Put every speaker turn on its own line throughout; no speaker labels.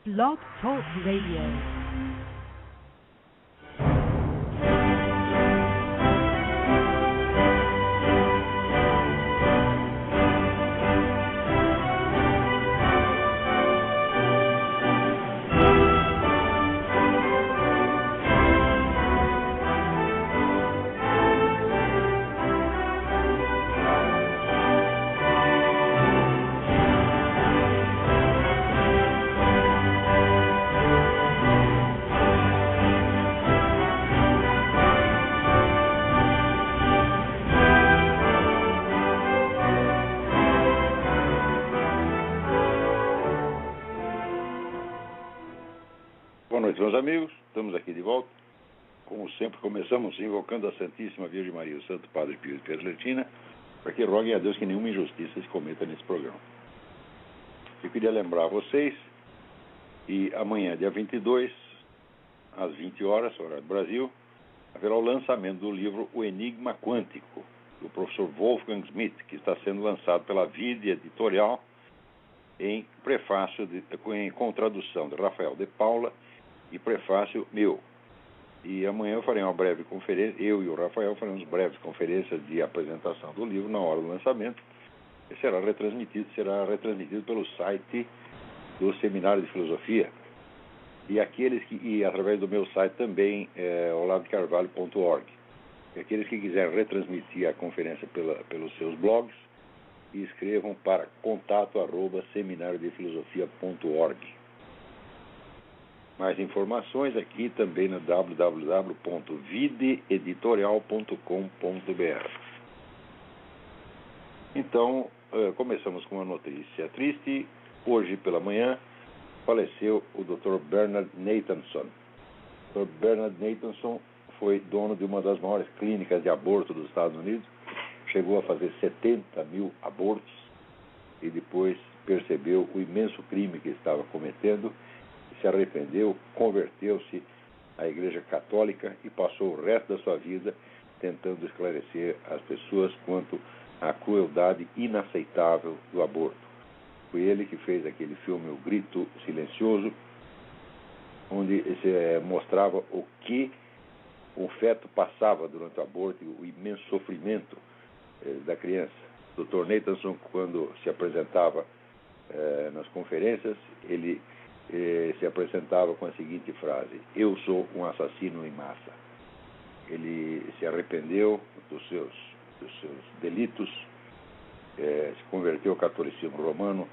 Blog Talk Radio.
Boa noite, meus amigos. Estamos aqui de volta. Como sempre, começamos invocando a Santíssima Virgem Maria, o Santo Padre Pio de Pietrelcina, para que roguem a Deus que nenhuma injustiça se cometa nesse programa. Eu queria lembrar a vocês, e amanhã, dia 22, às 20 horas, horário do Brasil, haverá o lançamento do livro O Enigma Quântico, do professor Wolfgang Schmidt, que está sendo lançado pela Vide Editorial em prefácio, com tradução de Rafael de Paula, e prefácio meu. E amanhã eu farei uma breve conferência, eu e o Rafael faremos breves conferências de apresentação do livro na hora do lançamento, e será retransmitido pelo site do Seminário de Filosofia, e através do meu site também, olavecarvalho.org. E aqueles que quiserem retransmitir a conferência pelos seus blogs, escrevam para contato@seminariodefilosofia.org. Mais informações aqui também no www.videeditorial.com.br. Então, começamos com uma notícia triste. Hoje pela manhã faleceu o Dr. Bernard Nathanson. O Dr. Bernard Nathanson foi dono de uma das maiores clínicas de aborto dos Estados Unidos. Chegou a fazer 70 mil abortos e depois percebeu o imenso crime que estava cometendo, se arrependeu, converteu-se à Igreja Católica e passou o resto da sua vida tentando esclarecer as pessoas quanto à crueldade inaceitável do aborto. Foi ele que fez aquele filme O Grito Silencioso, onde se mostrava o que o feto passava durante o aborto e o imenso sofrimento da criança. O Dr. Nathanson, quando se apresentava nas conferências, ele se apresentava com a seguinte frase: eu sou um assassino em massa. Ele se arrependeu dos seus delitos, se converteu ao catolicismo romano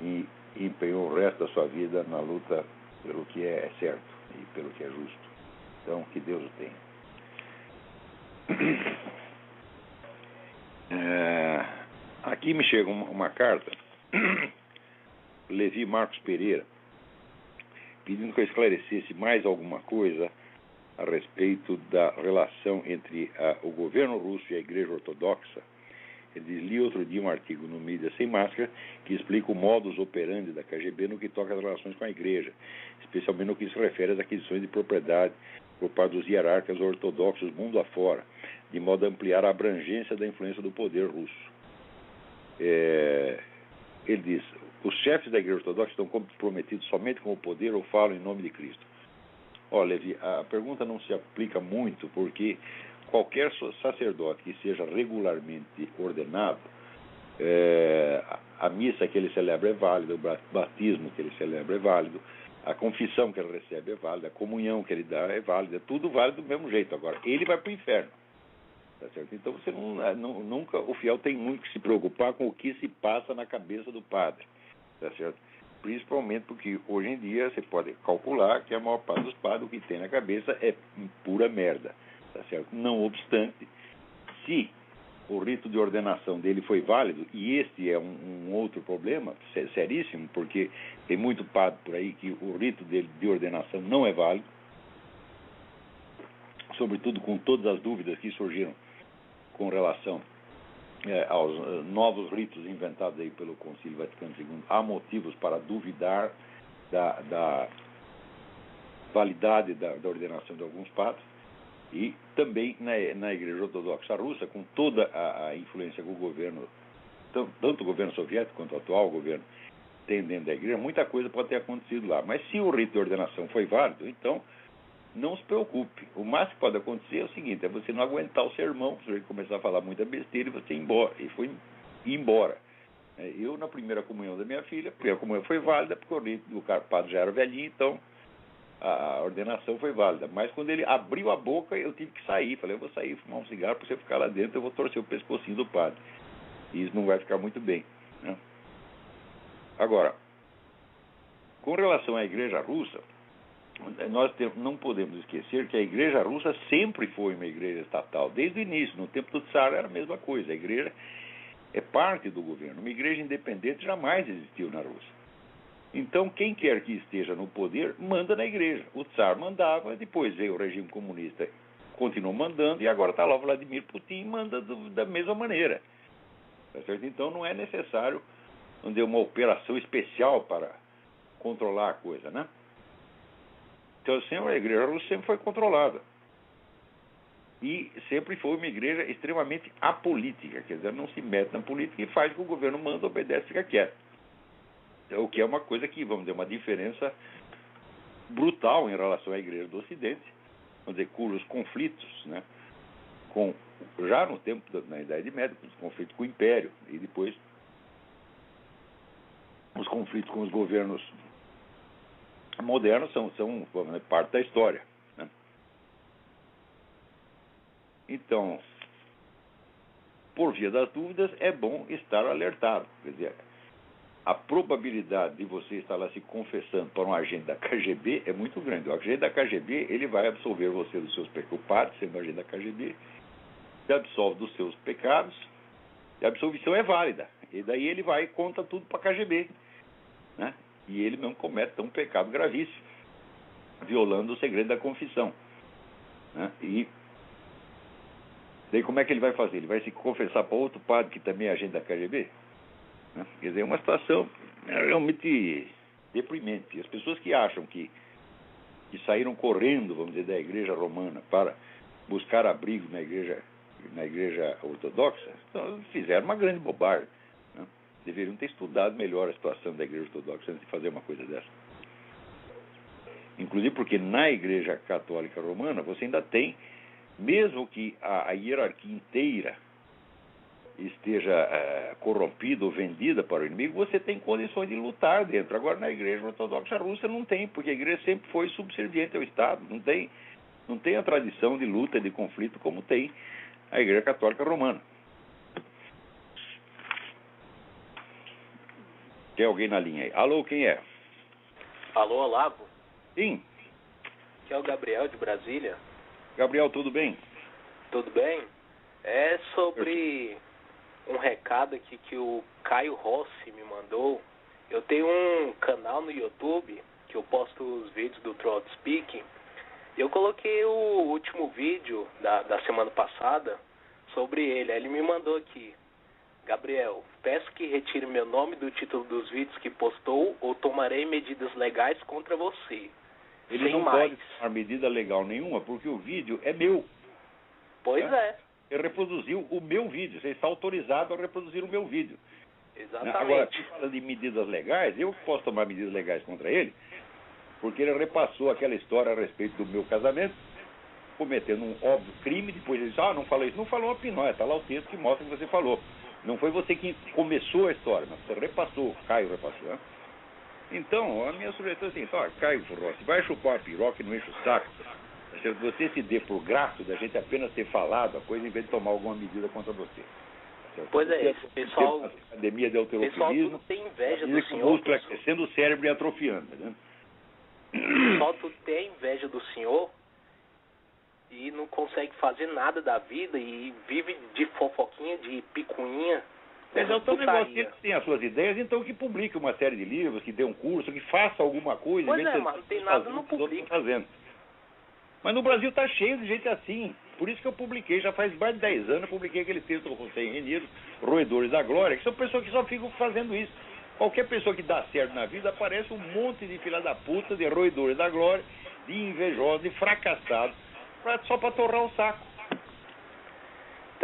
e empenhou o resto da sua vida na luta pelo que é certo e pelo que é justo. Então, que Deus o tenha. Aqui me chega uma carta, Levi Marcos Pereira, pedindo que eu esclarecesse mais alguma coisa a respeito da relação entre o governo russo e a Igreja Ortodoxa. Ele li outro dia um artigo no Mídia Sem Máscara que explica o modus operandi da KGB no que toca às relações com a Igreja, especialmente no que se refere às aquisições de propriedade por parte dos hierarcas ortodoxos mundo afora, de modo a ampliar a abrangência da influência do poder russo. Ele diz: os chefes da Igreja Ortodoxa estão comprometidos somente com o poder ou falam em nome de Cristo? Olha, Levi, a pergunta não se aplica muito, porque qualquer sacerdote que seja regularmente ordenado, a missa que ele celebra é válida, o batismo que ele celebra é válido, a confissão que ele recebe é válida, a comunhão que ele dá é válida, tudo válido do mesmo jeito. Agora, ele vai para o inferno. Tá certo? Então, nunca o fiel tem muito que se preocupar com o que se passa na cabeça do padre. Tá certo? Principalmente porque hoje em dia você pode calcular que a maior parte dos padres o que tem na cabeça é pura merda. Tá certo? Não obstante, se o rito de ordenação dele foi válido, e este é um outro problema seríssimo, porque tem muito padre por aí que o rito dele de ordenação não é válido, sobretudo com todas as dúvidas que surgiram com relação aos novos ritos inventados aí pelo Concílio Vaticano II. Há motivos para duvidar da validade da ordenação de alguns padres, e também na Igreja Ortodoxa Russa, com toda a influência que o governo, tanto o governo soviético quanto o atual governo tem dentro da igreja, muita coisa pode ter acontecido lá. Mas se o rito de ordenação foi válido, então não se preocupe. O máximo que pode acontecer é o seguinte, é você não aguentar o sermão, você começar a falar muita besteira e você ir embora. E foi embora. Eu, na primeira comunhão da minha filha, a primeira comunhão foi válida, porque o rito do padre já era velhinho, então a ordenação foi válida. Mas quando ele abriu a boca, eu tive que sair. Falei, eu vou sair, fumar um cigarro, para você ficar lá dentro, eu vou torcer o pescocinho do padre. E isso não vai ficar muito bem, né? Agora, com relação à igreja russa, nós não podemos esquecer que a igreja russa sempre foi uma igreja estatal, desde o início. No tempo do Tsar era a mesma coisa. A igreja é parte do governo. Uma igreja independente jamais existiu na Rússia. Então, quem quer que esteja no poder, manda na igreja. O Tsar mandava, depois veio o regime comunista, continuou mandando, e agora está lá o Vladimir Putin e manda da mesma maneira. Tá certo? Então, não é necessário uma operação especial para controlar a coisa, né? Então, sempre a igreja russa sempre foi controlada. E sempre foi uma igreja extremamente apolítica, quer dizer, não se mete na política e faz o que o governo manda, obedece, fica quieto. O que é uma coisa que, vamos dizer, uma diferença brutal em relação à igreja do Ocidente, vamos dizer, cujos conflitos, né, já no tempo, na Idade Média, os conflitos com o Império, e depois os conflitos com os governos modernos são parte da história, né? Então, por via das dúvidas, é bom estar alertado. Quer dizer, a probabilidade de você estar lá se confessando para um agente da KGB é muito grande. O agente da KGB, ele vai absolver você dos seus pecados. O padre, sendo agente da KGB, se absolve dos seus pecados, e a absolvição é válida. E daí ele vai e conta tudo para a KGB, né? E ele mesmo comete um pecado gravíssimo, violando o segredo da confissão, né? E daí como é que ele vai fazer? Ele vai se confessar para outro padre que também é agente da KGB? Né? Quer dizer, é uma situação realmente deprimente. E as pessoas que acham que saíram correndo, vamos dizer, da igreja romana para buscar abrigo na igreja ortodoxa, então, fizeram uma grande bobagem, né? Deveriam ter estudado melhor a situação da igreja ortodoxa antes de fazer uma coisa dessa. Inclusive porque na igreja católica romana você ainda tem, mesmo que a hierarquia inteira esteja corrompida ou vendida para o inimigo, você tem condições de lutar dentro. Agora, na igreja ortodoxa russa não tem, porque a igreja sempre foi subserviente ao Estado. Não tem a tradição de luta e de conflito como tem a igreja católica romana. Tem alguém na linha aí? Alô, quem é?
Alô, Olavo?
Sim.
Aqui é o Gabriel, de Brasília.
Gabriel, tudo bem?
Tudo bem? É sobre um recado aqui que o Caio Rossi me mandou. Eu tenho um canal no YouTube que eu posto os vídeos do Throat Speaking. Eu coloquei o último vídeo da semana passada sobre ele. Aí ele me mandou aqui: Gabriel, peço que retire meu nome do título dos vídeos que postou ou tomarei medidas legais contra você.
Ele não pode tomar medida legal nenhuma porque o vídeo é meu.
Pois é.
Ele reproduziu o meu vídeo. Você está autorizado a reproduzir o meu vídeo.
Exatamente.
Agora, se fala de medidas legais, eu posso tomar medidas legais contra ele, porque ele repassou aquela história a respeito do meu casamento, cometendo um óbvio crime. Depois ele disse, não falou isso. Não falou uma pinóia, está lá o texto que mostra que você falou. Não foi você que começou a história, mas você repassou, Caio repassou, né? Então, a minha sugestão é assim, Caio Rossi, vai chupar a piroca e não enche o saco. Você se dê por grato da gente apenas ter falado a coisa em vez de tomar alguma medida contra você.
Pois é, esse pessoal...
A academia de alterofilismo,
tudo tem inveja do senhor. O
músculo crescendo, o cérebro atrofiando, né?
O pessoal tudo tem inveja do senhor e não consegue fazer nada da vida e vive de fofoquinha, de picuinha.
Mas é o negócio que ele tem as suas ideias, então que publique uma série de livros, que dê um curso, que faça alguma coisa.
Pois é, mas não tem nada, não publica.
Fazendo. Mas no Brasil está cheio de gente assim. Por isso que eu publiquei, já faz mais de 10 anos, eu publiquei aquele texto do José Reniero, Roedores da Glória, que são pessoas que só ficam fazendo isso. Qualquer pessoa que dá certo na vida, aparece um monte de filha da puta, de roedores da glória, de invejosos, de fracassados, só para torrar o saco.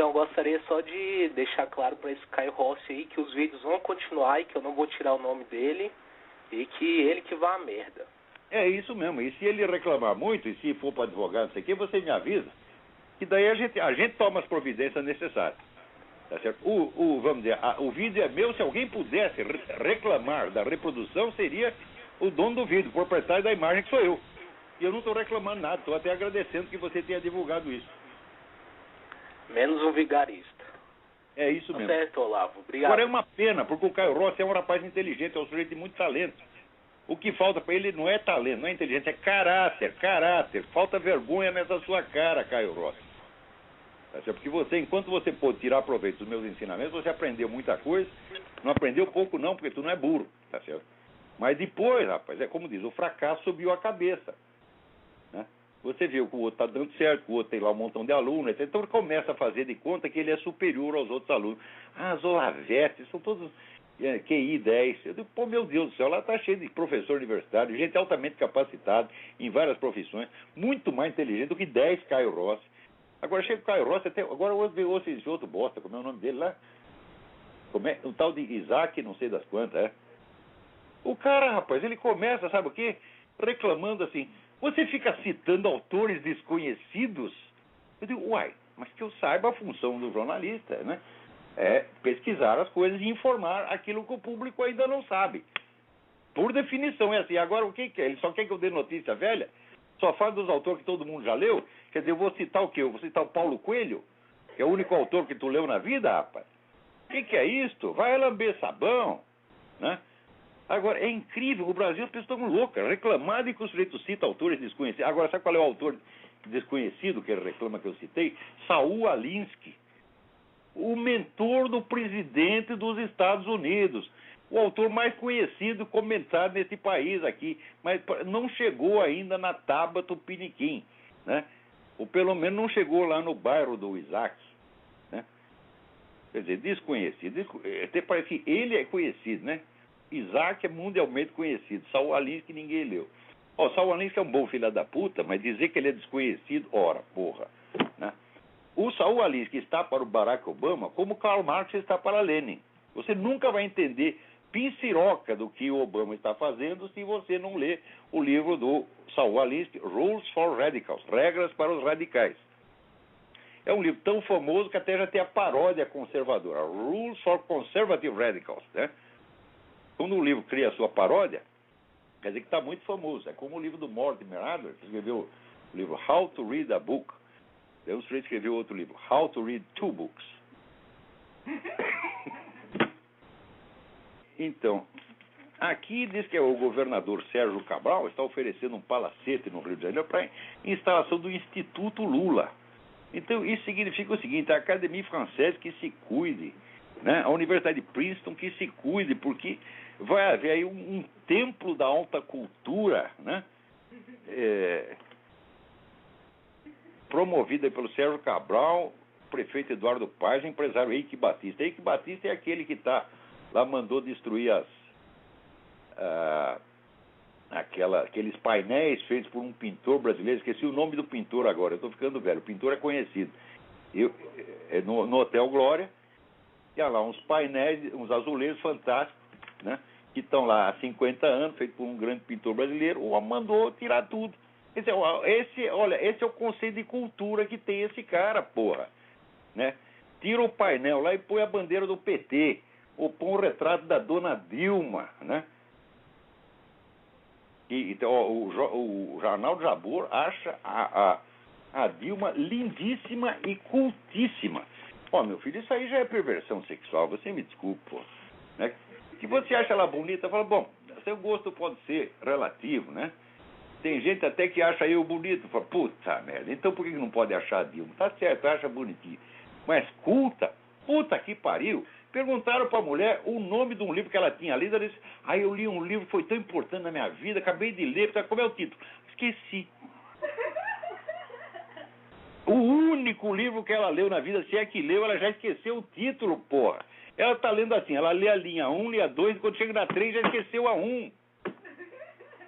Então eu gostaria só de deixar claro para esse Caio Rossi aí que os vídeos vão continuar e que eu não vou tirar o nome dele e que ele que vá à merda.
É isso mesmo. E se ele reclamar muito, e se for para advogado, não sei o quê, você me avisa. Que daí a gente toma as providências necessárias. Tá certo? Vamos dizer, o vídeo é meu. Se alguém pudesse reclamar da reprodução, seria o dono do vídeo, o proprietário da imagem, que sou eu. E eu não estou reclamando nada, estou até agradecendo que você tenha divulgado isso.
Menos um vigarista.
É isso mesmo.
Certo, Olavo. Obrigado.
Agora é uma pena, porque o Caio Rossi é um rapaz inteligente, é um sujeito de muito talento. O que falta para ele não é talento, não é inteligência, é caráter. Falta vergonha nessa sua cara, Caio Rossi. Tá certo? Porque você, enquanto você pôde tirar proveito dos meus ensinamentos, você aprendeu muita coisa. Não aprendeu pouco não, porque tu não é burro, tá certo? Mas depois, rapaz, é como diz, o fracasso subiu a cabeça. Né? Você viu que o outro está dando certo, que o outro tem lá um montão de alunos, etc. Então ele começa a fazer de conta que ele é superior aos outros alunos. Ah, as Olavetes, são todos QI 10. Eu digo, pô, meu Deus do céu, lá está cheio de professor universitário, gente altamente capacitada em várias profissões, muito mais inteligente do que 10 Caio Rossi. Agora chega o Caio Rossi, até agora ouço esse outro bosta, como é o nome dele lá? Um tal de Isaac, não sei das quantas, é? O cara, rapaz, ele começa, sabe o quê? Reclamando assim, você fica citando autores desconhecidos? Eu digo, uai, mas que eu saiba a função do jornalista, né? É pesquisar as coisas e informar aquilo que o público ainda não sabe. Por definição é assim. Agora, o que é? Ele só quer que eu dê notícia velha? Só fala dos autores que todo mundo já leu? Quer dizer, eu vou citar o quê? Eu vou citar o Paulo Coelho? Que é o único autor que tu leu na vida, rapaz? O que é isto? Vai lamber sabão, né? Agora, é incrível, o Brasil as pessoas estão loucas, reclamando de que o sujeito cita autores desconhecidos. Agora, sabe qual é o autor desconhecido que ele reclama que eu citei? Saul Alinsky, o mentor do presidente dos Estados Unidos, o autor mais conhecido e comentado nesse país aqui, mas não chegou ainda na Taba Tupiniquim, né? Ou pelo menos não chegou lá no bairro do Isaac, né? Quer dizer, desconhecido, até parece que ele é conhecido, né? Isaac é mundialmente conhecido, Saul Alinsky ninguém leu. Saul Alinsky é um bom filho da puta, mas dizer que ele é desconhecido, ora, porra, né? O Saul Alinsky está para o Barack Obama como Karl Marx está para Lenin. Você nunca vai entender pinciroca do que o Obama está fazendo se você não ler o livro do Saul Alinsky, Rules for Radicals, Regras para os Radicais. É um livro tão famoso que até já tem a paródia conservadora, Rules for Conservative Radicals, né? Quando o livro cria a sua paródia, quer dizer que está muito famoso. É como o livro do Mortimer Adler, que escreveu o livro How to Read a Book. Daí o sujeito escreveu outro livro, How to Read Two Books. Então, aqui diz que o governador Sérgio Cabral está oferecendo um palacete no Rio de Janeiro para instalação do Instituto Lula. Então, isso significa o seguinte, a Académie Française que se cuide, né? A Universidade de Princeton que se cuide, porque vai haver aí um templo da alta cultura, né? Promovida pelo Sérgio Cabral, prefeito Eduardo Paes, empresário Eike Batista. Eike Batista é aquele que lá mandou destruir aqueles painéis feitos por um pintor brasileiro. Esqueci o nome do pintor agora, eu estou ficando velho. O pintor é conhecido. No Hotel Glória, e há lá uns painéis, uns azulejos fantásticos, né? Que estão lá há 50 anos, feitos por um grande pintor brasileiro, ou mandou tirar tudo. Esse é o conceito de cultura que tem esse cara, porra, né? Tira o painel lá e põe a bandeira do PT, ou põe o retrato da dona Dilma, né? Então, o Jornal Jabor acha a Dilma lindíssima e cultíssima. Meu filho, isso aí já é perversão sexual, você me desculpe, pô, né? Que você acha ela bonita, fala, bom, seu gosto pode ser relativo, né? Tem gente até que acha eu bonito, fala, puta merda, então por que não pode achar a Dilma? Tá certo, acha bonitinho, mas culta, puta que pariu. Perguntaram pra mulher o nome de um livro que ela tinha lido, ela disse, eu li um livro que foi tão importante na minha vida, acabei de ler, como é o título? Esqueci. O único livro que ela leu na vida, se é que leu, ela já esqueceu o título, porra. Ela tá lendo assim, ela lê a linha 1, lê a 2, e quando chega na 3 já esqueceu a 1.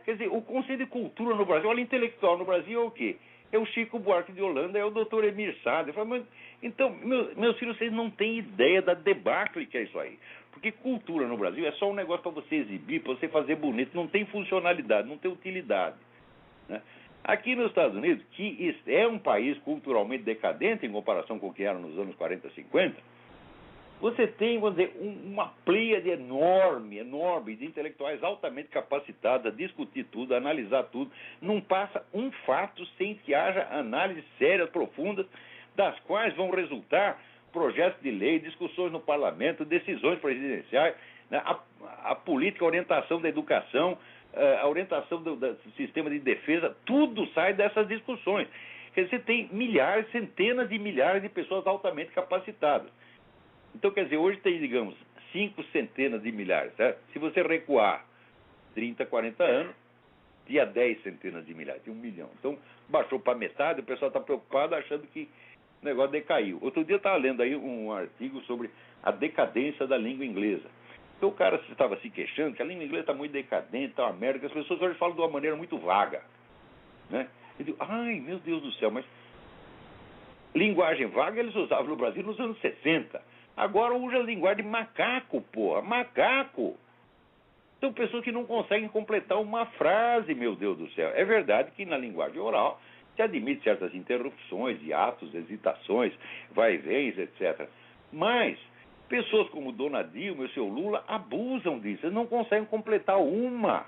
Quer dizer, o conceito de cultura no Brasil, olha, intelectual no Brasil é o quê? É o Chico Buarque de Holanda, é o Dr. Emir Sader. Eu falo, mas Então, meus filhos, vocês não têm ideia da debacle que é isso aí. Porque cultura no Brasil é só um negócio para você exibir, para você fazer bonito. Não tem funcionalidade, não tem utilidade, né? Aqui nos Estados Unidos, que é um país culturalmente decadente em comparação com o que era nos anos 40, 50, você tem, vamos dizer, uma pleiade enorme de intelectuais altamente capacitados a discutir tudo, a analisar tudo. Não passa um fato sem que haja análises sérias, profundas, das quais vão resultar projetos de lei, discussões no parlamento, decisões presidenciais, né, a política, a orientação da educação, a orientação do sistema de defesa, tudo sai dessas discussões. Quer dizer, você tem milhares, centenas de milhares de pessoas altamente capacitadas. Então, quer dizer, hoje tem, digamos, 5 centenas de milhares, certo? Se você recuar 30, 40 anos, tinha 10 centenas de milhares, tinha 1 milhão. Então, baixou para metade, o pessoal está preocupado achando que o negócio decaiu. Outro dia eu estava lendo aí um artigo sobre a decadência da língua inglesa. Então o cara estava se queixando que a língua inglesa está muito decadente, está uma merda, que as pessoas hoje falam de uma maneira muito vaga, né? Eu digo, ai, meu Deus do céu, mas linguagem vaga eles usavam no Brasil nos anos 60. Agora usa a linguagem de macaco, porra, macaco. São pessoas que não conseguem completar uma frase, meu Deus do céu. É verdade que na linguagem oral se admite certas interrupções, hiatos, hesitações, vai-vens, etc. Mas pessoas como Dona Dilma e o seu Lula abusam disso, eles não conseguem completar uma.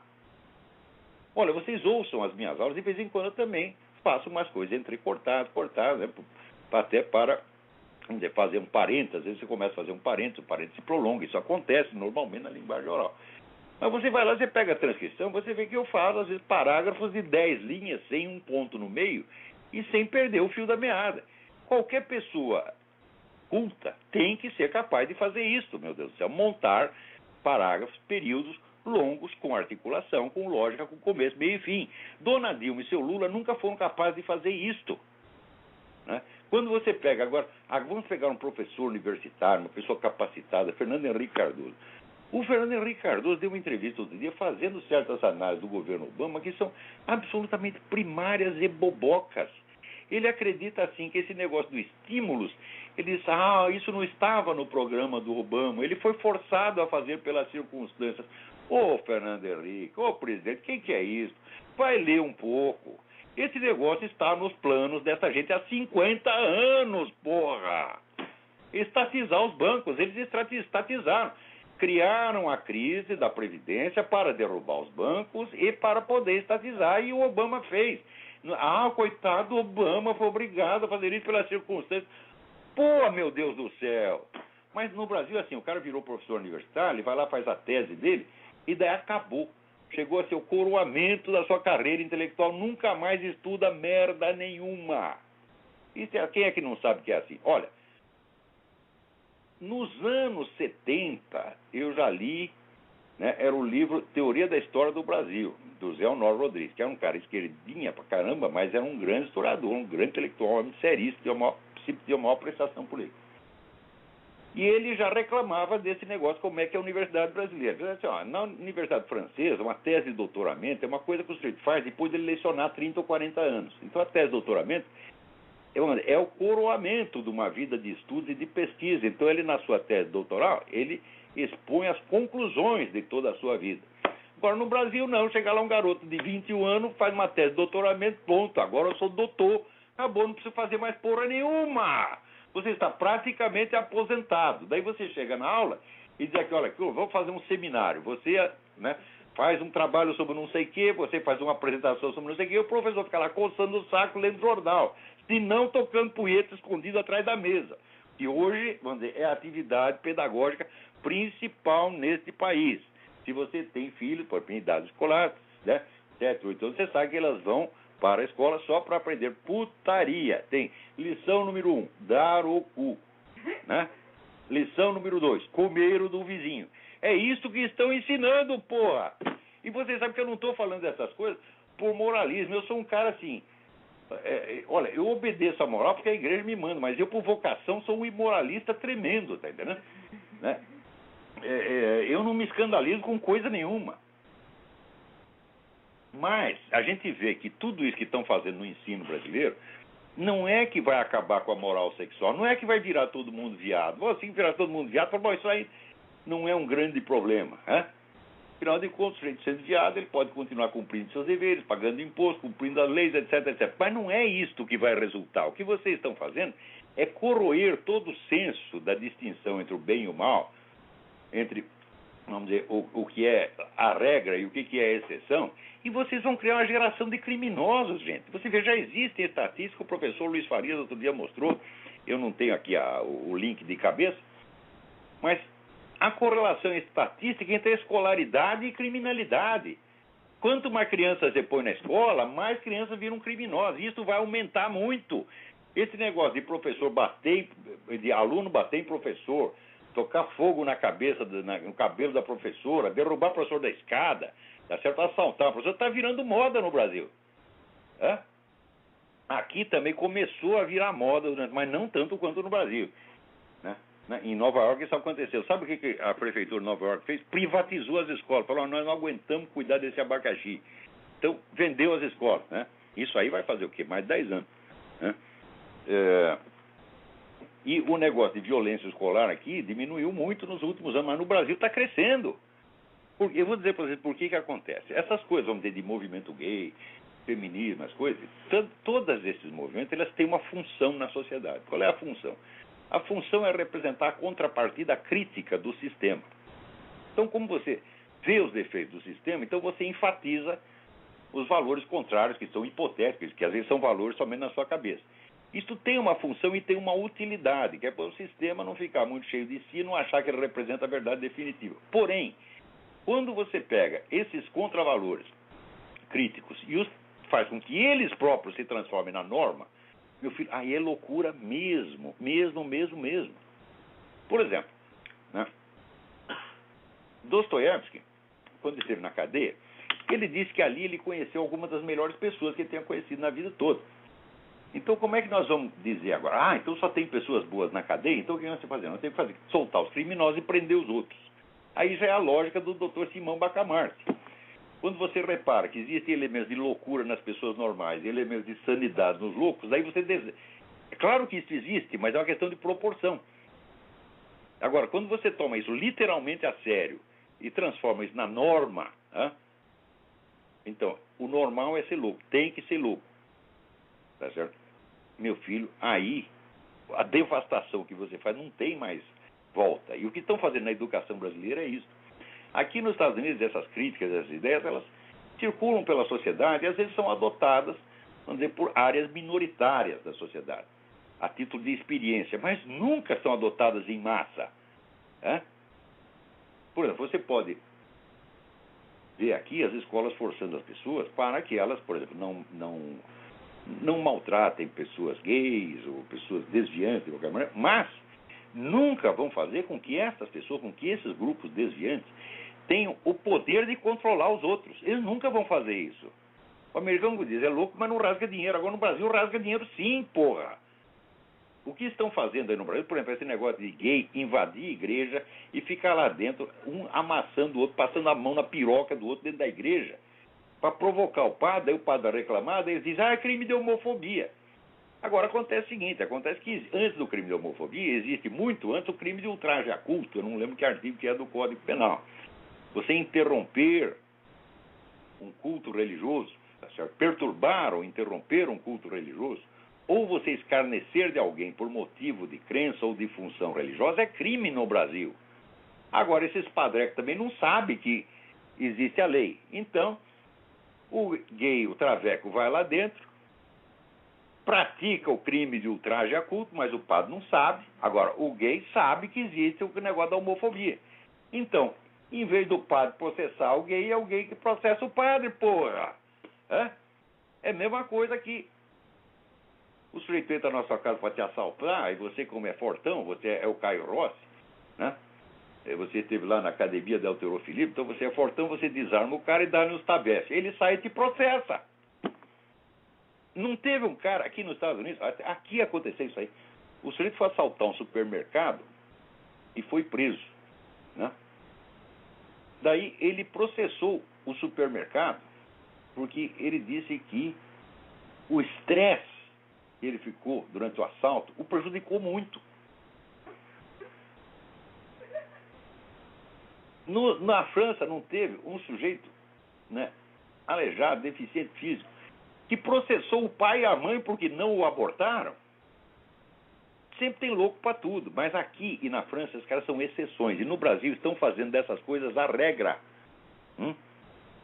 Olha, vocês ouçam as minhas aulas, de vez em quando eu também faço umas coisas entrecortadas, né, até para fazer um parênteses. Às vezes você começa a fazer um parênteses, o parênteses se prolonga, isso acontece normalmente na linguagem oral. Mas você vai lá, você pega a transcrição, você vê que eu falo, às vezes, parágrafos de 10 linhas, sem um ponto no meio, e sem perder o fio da meada. Qualquer pessoa culta tem que ser capaz de fazer isso, meu Deus do céu, montar parágrafos, períodos longos, com articulação, com lógica, com começo, meio e fim. Dona Dilma e seu Lula nunca foram capazes de fazer isto, né? Quando você pega agora, vamos pegar um professor universitário, uma pessoa capacitada, Fernando Henrique Cardoso. O Fernando Henrique Cardoso deu uma entrevista outro dia fazendo certas análises do governo Obama que são absolutamente primárias e bobocas. Ele acredita assim que esse negócio do estímulos, ele diz, isso não estava no programa do Obama, ele foi forçado a fazer pelas circunstâncias. Ô Fernando Henrique, ô presidente, quem que é isso? Vai ler um pouco. Esse negócio está nos planos dessa gente há 50 anos, porra! Estatizar os bancos, eles estatizaram. Criaram a crise da Previdência para derrubar os bancos e para poder estatizar, e o Obama fez. Coitado, o Obama foi obrigado a fazer isso pelas circunstâncias. Pô, meu Deus do céu! Mas no Brasil, assim, o cara virou professor universitário, ele vai lá, faz a tese dele, e daí acabou. Chegou a ser o coroamento da sua carreira intelectual, nunca mais estuda merda nenhuma. Quem é que não sabe que é assim? Olha, nos anos 70, eu já li, né, era o livro Teoria da História do Brasil, do Zé Honório Rodrigues, que era um cara esquerdinha pra caramba, mas era um grande historiador, um grande intelectual, um homem seríssimo, de uma maior prestação política. E ele já reclamava desse negócio, como é que é a universidade brasileira. Ele disse, na universidade francesa, uma tese de doutoramento é uma coisa que o sujeito faz depois de ele lecionar 30 ou 40 anos. Então a tese de doutoramento é o coroamento de uma vida de estudos e de pesquisa. Então ele, na sua tese doutoral, ele expõe as conclusões de toda a sua vida. Agora no Brasil não, chega lá um garoto de 21 anos, faz uma tese de doutoramento, ponto, agora eu sou doutor, acabou, não preciso fazer mais porra nenhuma. Você está praticamente aposentado. Daí você chega na aula e diz aqui, olha, vamos fazer um seminário. Você, né, faz um trabalho sobre não sei o quê, você faz uma apresentação sobre não sei o quê, e o professor fica lá coçando o saco, lendo jornal. Se não, tocando punheta escondido atrás da mesa. Que hoje, vamos dizer, é a atividade pedagógica principal neste país. Se você tem filhos, por idade escolar, né, 7, 8 anos, você sabe que elas vão para a escola só para aprender putaria. Tem lição número 1, dar o cu, né? Lição número 2, comer o do vizinho. É isso que estão ensinando, porra! E vocês sabem que eu não estou falando dessas coisas por moralismo. Eu sou um cara assim, olha, eu obedeço a moral porque a igreja me manda, mas eu por vocação sou um imoralista tremendo, tá entendendo? Né? Eu não me escandalizo com coisa nenhuma. Mas a gente vê que tudo isso que estão fazendo no ensino brasileiro não é que vai acabar com a moral sexual, não é que vai virar todo mundo viado. Assim virar todo mundo viado, fala, bom, isso aí não é um grande problema, né? Afinal de contas, o sujeito sendo viado, ele pode continuar cumprindo seus deveres, pagando imposto, cumprindo as leis, etc, etc. Mas não é isto que vai resultar. O que vocês estão fazendo é corroer todo o senso da distinção entre o bem e o mal, entre, vamos dizer, o que é a regra e o que é a exceção, e vocês vão criar uma geração de criminosos, gente. Você vê, já existe estatística, o professor Luiz Farias outro dia mostrou, eu não tenho aqui o link de cabeça, mas a correlação estatística entre a escolaridade e criminalidade. Quanto mais crianças você põe na escola, mais crianças viram criminosos. E isso vai aumentar muito. Esse negócio de professor bater, de aluno bater em professor, tocar fogo na cabeça, no cabelo da professora, derrubar o professor da escada, tá certo? Assaltar o professor, está virando moda no Brasil. É? Aqui também começou a virar moda, mas não tanto quanto no Brasil. Né? Em Nova York isso aconteceu. Sabe o que a prefeitura de Nova York fez? Privatizou as escolas. Falou, nós não aguentamos cuidar desse abacaxi. Então, vendeu as escolas. Né? Isso aí vai fazer o quê? Mais de 10 anos. Né? E o negócio de violência escolar aqui diminuiu muito nos últimos anos, mas no Brasil está crescendo. Eu vou dizer para vocês por que acontece. Essas coisas, vamos dizer, de movimento gay, feminismo, as coisas, todos esses movimentos, elas têm uma função na sociedade. Qual é a função? A função é representar a contrapartida crítica do sistema. Então, como você vê os defeitos do sistema, então você enfatiza os valores contrários, que são hipotéticos, que às vezes são valores somente na sua cabeça. Isso tem uma função e tem uma utilidade, que é para o sistema não ficar muito cheio de si e não achar que ele representa a verdade definitiva. Porém, quando você pega esses contravalores críticos e os faz com que eles próprios se transformem na norma, meu filho, aí é loucura mesmo. Por exemplo, né? Dostoiévski, quando esteve na cadeia, ele disse que ali ele conheceu algumas das melhores pessoas que ele tinha conhecido na vida toda. Então, como é que nós vamos dizer agora? Então só tem pessoas boas na cadeia? Então o que nós temos que fazer? Nós temos que fazer soltar os criminosos e prender os outros. Aí já é a lógica do Dr. Simão Bacamarte. Quando você repara que existem elementos de loucura nas pessoas normais e elementos de sanidade nos loucos, aí você... É claro que isso existe, mas é uma questão de proporção. Agora, quando você toma isso literalmente a sério e transforma isso na norma, então, o normal é ser louco, tem que ser louco. Tá certo? Meu filho, aí a devastação que você faz não tem mais volta. E o que estão fazendo na educação brasileira é isso. Aqui nos Estados Unidos, essas críticas, essas ideias, elas circulam pela sociedade e às vezes são adotadas, vamos dizer, por áreas minoritárias da sociedade, a título de experiência, mas nunca são adotadas em massa. Por exemplo, você pode ver aqui as escolas forçando as pessoas para que elas, por exemplo, não maltratem pessoas gays ou pessoas desviantes de qualquer maneira, mas nunca vão fazer com que essas pessoas, com que esses grupos desviantes tenham o poder de controlar os outros. Eles nunca vão fazer isso. O americano diz, é louco, mas não rasga dinheiro. Agora no Brasil rasga dinheiro sim, porra. O que estão fazendo aí no Brasil, por exemplo, esse negócio de gay invadir a igreja e ficar lá dentro, um amassando o outro, passando a mão na piroca do outro dentro da igreja, para provocar o padre, aí o padre vai reclamar, daí eles dizem, é crime de homofobia. Agora, acontece o seguinte, acontece que antes do crime de homofobia, existe muito antes o crime de ultraje a culto, eu não lembro que artigo que é do Código Penal. Você interromper um culto religioso, tá certo? Perturbar ou interromper um culto religioso, ou você escarnecer de alguém por motivo de crença ou de função religiosa, é crime no Brasil. Agora, esses padrecos também não sabem que existe a lei. Então, o gay, o traveco, vai lá dentro, pratica o crime de ultraje a culto, mas o padre não sabe. Agora, o gay sabe que existe o negócio da homofobia. Então, em vez do padre processar o gay, é o gay que processa o padre, porra. É a mesma coisa que o sujeito entra na sua casa para te assaltar, e você, como é fortão, você é o Caio Rossi, né? Você esteve lá na academia da Alterofilia, então você é fortão, você desarma o cara e dá-lhe uns tabefes. Ele sai e te processa. Não teve um cara aqui nos Estados Unidos, aqui aconteceu isso aí. O sujeito foi assaltar um supermercado e foi preso, né? Daí ele processou o supermercado porque ele disse que o estresse que ele ficou durante o assalto o prejudicou muito. Na França não teve um sujeito, né, aleijado, deficiente físico, que processou o pai e a mãe porque não o abortaram. Sempre tem louco para tudo, mas aqui e na França os caras são exceções. E no Brasil estão fazendo dessas coisas a regra.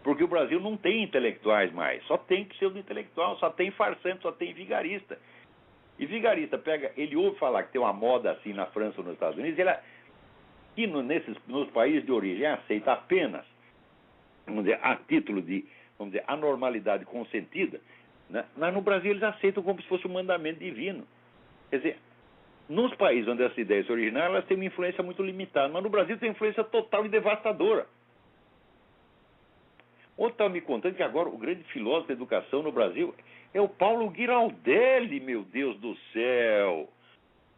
Porque o Brasil não tem intelectuais mais. Só tem pseudo-intelectual, só tem farsante, só tem vigarista. E vigarista ele ouve falar que tem uma moda assim na França ou nos Estados Unidos, e nos países de origem aceita apenas, vamos dizer, a título de, vamos dizer, anormalidade consentida, né? Mas no Brasil eles aceitam como se fosse um mandamento divino. Quer dizer, nos países onde essa ideia se originar, elas têm uma influência muito limitada, mas no Brasil tem influência total e devastadora. Ontem estava me contando que agora o grande filósofo da educação no Brasil é o Paulo Giraldelli, meu Deus do céu.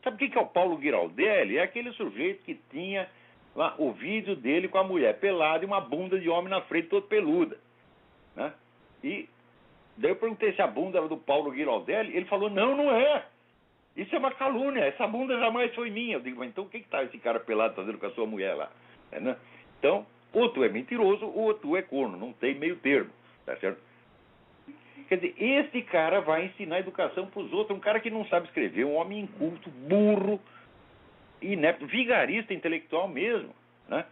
Sabe o que é o Paulo Giraldelli? É aquele sujeito que tinha lá o vídeo dele com a mulher pelada e uma bunda de homem na frente toda peluda, né? E daí eu perguntei se a bunda era do Paulo Giraldelli. Ele falou, não é. Isso é uma calúnia, essa bunda jamais foi minha. Eu digo, mas então o que está esse cara pelado fazendo com a sua mulher lá? Né? Então, ou tu é mentiroso ou tu é corno, não tem meio termo, tá certo? Quer dizer, esse cara vai ensinar educação para os outros, um cara que não sabe escrever, um homem inculto, burro, inepto, vigarista intelectual mesmo, né?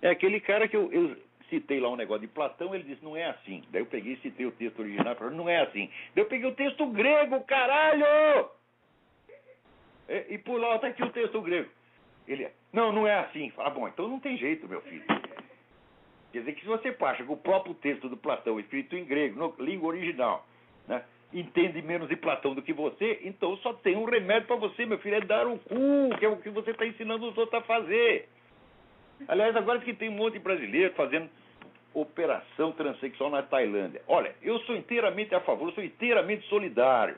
É aquele cara que eu citei lá um negócio de Platão, ele disse, não é assim. Daí eu peguei e citei o texto original, falei, não é assim. Daí eu peguei o texto grego, caralho! E por lá está aqui o texto grego. Ele, não é assim. Fala, bom, então não tem jeito, meu filho. Quer dizer que se você acha que o próprio texto do Platão, escrito em grego, na língua original, né, entende menos de Platão do que você, então só tem um remédio para você, meu filho, é dar o cu, que é o que você está ensinando os outros a fazer. Aliás, agora que tem um monte de brasileiro fazendo operação transexual na Tailândia. Olha, eu sou inteiramente a favor, eu sou inteiramente solidário.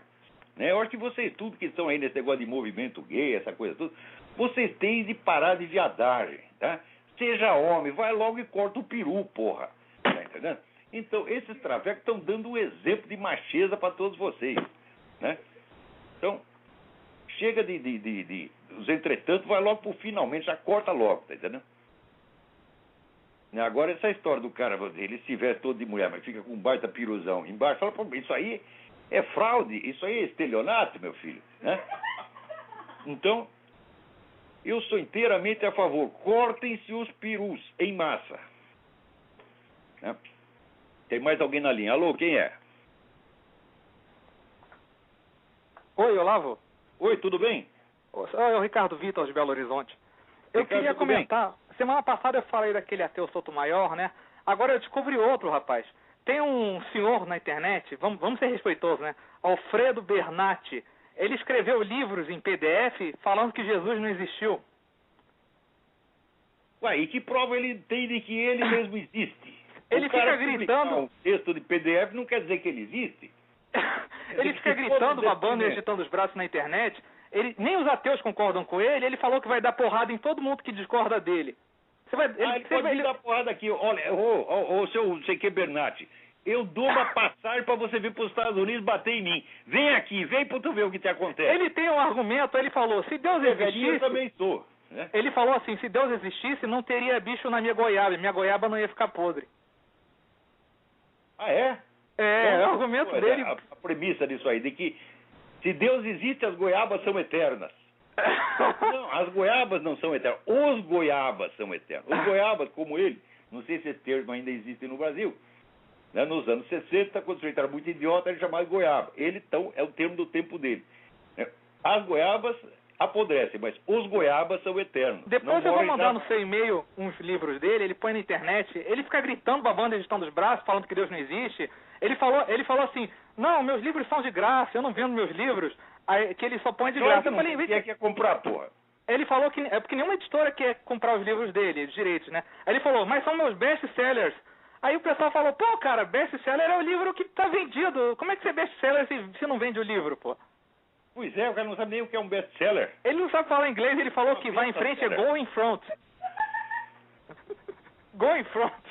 Né? Eu acho que vocês, tudo que estão aí nesse negócio de movimento gay, essa coisa tudo, vocês têm de parar de viadagem, tá? Seja homem, vai logo e corta o peru, porra. Tá entendendo? Então, esses travecos estão dando um exemplo de macheza para todos vocês, né? Então, chega dos entretanto, vai logo pro finalmente, já corta logo, tá entendendo? Agora, essa história do cara, ele se veste todo de mulher, mas fica com um baita piruzão embaixo, fala, pô, isso aí é fraude, isso aí é estelionato, meu filho, né? Então, eu sou inteiramente a favor. Cortem-se os perus em massa. Né? Tem mais alguém na linha? Alô, quem é?
Oi, Olavo.
Oi, tudo bem?
É o Ricardo Vitor de Belo Horizonte. Eu queria comentar, semana passada eu falei daquele ateu Sotomayor, né? Agora eu descobri outro, rapaz. Tem um senhor na internet, vamos ser respeitosos, né? Alfredo Bernatti. Ele escreveu livros em PDF falando que Jesus não existiu.
Ué, e que prova ele tem de que ele mesmo existe?
Ele fica gritando...
Um texto de PDF não quer dizer que ele existe.
Ele fica gritando, babando e agitando os braços na internet. Nem os ateus concordam com ele. Ele falou que vai dar porrada em todo mundo que discorda dele.
Ele pode dar porrada aqui. Olha, ô seu C.Q. Bernatti, eu dou uma passagem para você vir para os Estados Unidos bater em mim. Vem aqui, vem para tu ver o que te acontece.
Ele tem um argumento, ele falou, se Deus existisse...
Eu também sou. Né?
Ele falou assim, se Deus existisse, não teria bicho na minha goiaba não ia ficar podre.
Ah, é?
É o argumento dele...
A premissa disso aí, de que se Deus existe, as goiabas são eternas. Não, as goiabas não são eternas. Os goiabas são eternos. Os goiabas, como ele, não sei se esse termo ainda existe no Brasil, né? Nos anos 60, quando o sujeito era muito idiota, ele chamava de goiaba. Ele, então, é o termo do tempo dele. Né? As goiabas apodrecem, mas os goiabas são eternos.
Depois eu vou mandar no seu e-mail uns livros dele, ele põe na internet, ele fica gritando, babando, agitando os braços, falando que Deus não existe. Ele falou assim, não, meus livros são de graça, eu não vendo meus livros, aí, que ele só põe de graça.
Eu falei, quem quer comprar, porra?
Ele falou que é porque nenhuma editora quer comprar os livros dele, os direitos, né? Aí ele falou, mas são meus best-sellers. Aí o pessoal falou, pô, cara, best-seller é o livro que tá vendido. Como é que você é best-seller se não vende o livro, pô?
Pois é, o cara não sabe nem o que é um best-seller.
Ele não sabe falar inglês, ele falou que vai em frente é go in front. Go in front.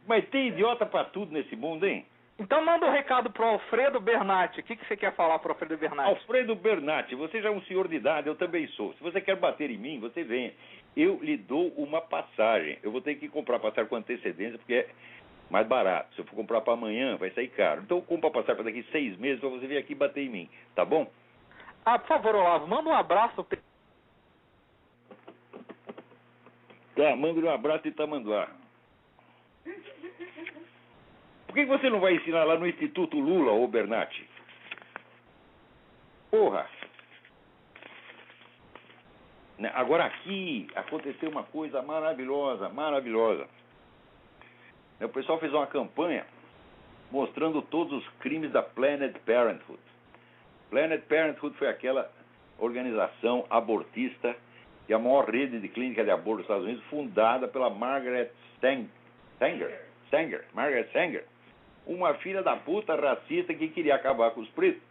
Mas tem idiota pra tudo nesse mundo, hein?
Então manda um recado pro Alfredo Bernatti. O que você quer falar pro Alfredo Bernatti?
Alfredo Bernatti, você já é um senhor de idade, eu também sou. Se você quer bater em mim, você venha. Eu lhe dou uma passagem. Eu vou ter que comprar passagem com antecedência, porque é mais barato. Se eu for comprar para amanhã, vai sair caro. Então eu compro a passagem para daqui 6 meses para você vir aqui bater em mim. Tá bom?
Ah, por favor, Olavo, manda um abraço.
Tá, manda um abraço de Itamanduá. Por que você não vai ensinar lá no Instituto Lula, ô Bernatti? Porra! Agora aqui aconteceu uma coisa maravilhosa, maravilhosa. O pessoal fez uma campanha mostrando todos os crimes da Planned Parenthood. Planned Parenthood foi aquela organização abortista e a maior rede de clínica de aborto dos Estados Unidos, fundada pela Margaret Sanger, uma filha da puta racista que queria acabar com os pretos,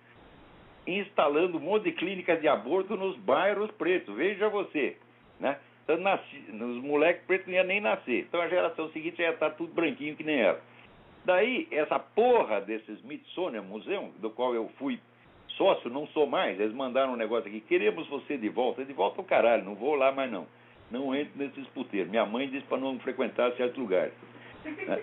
instalando um monte de clínicas de aborto nos bairros pretos. Veja você, né? Então, os moleques pretos não iam nem nascer. Então a geração seguinte já ia estar tudo branquinho que nem ela. Daí, essa porra desse Smithsonian Museum, do qual eu fui sócio, não sou mais, eles mandaram um negócio aqui, queremos você de volta o caralho, não vou lá mais não. Não entro nesses puteiros. Minha mãe disse para não frequentar certos lugares. Né?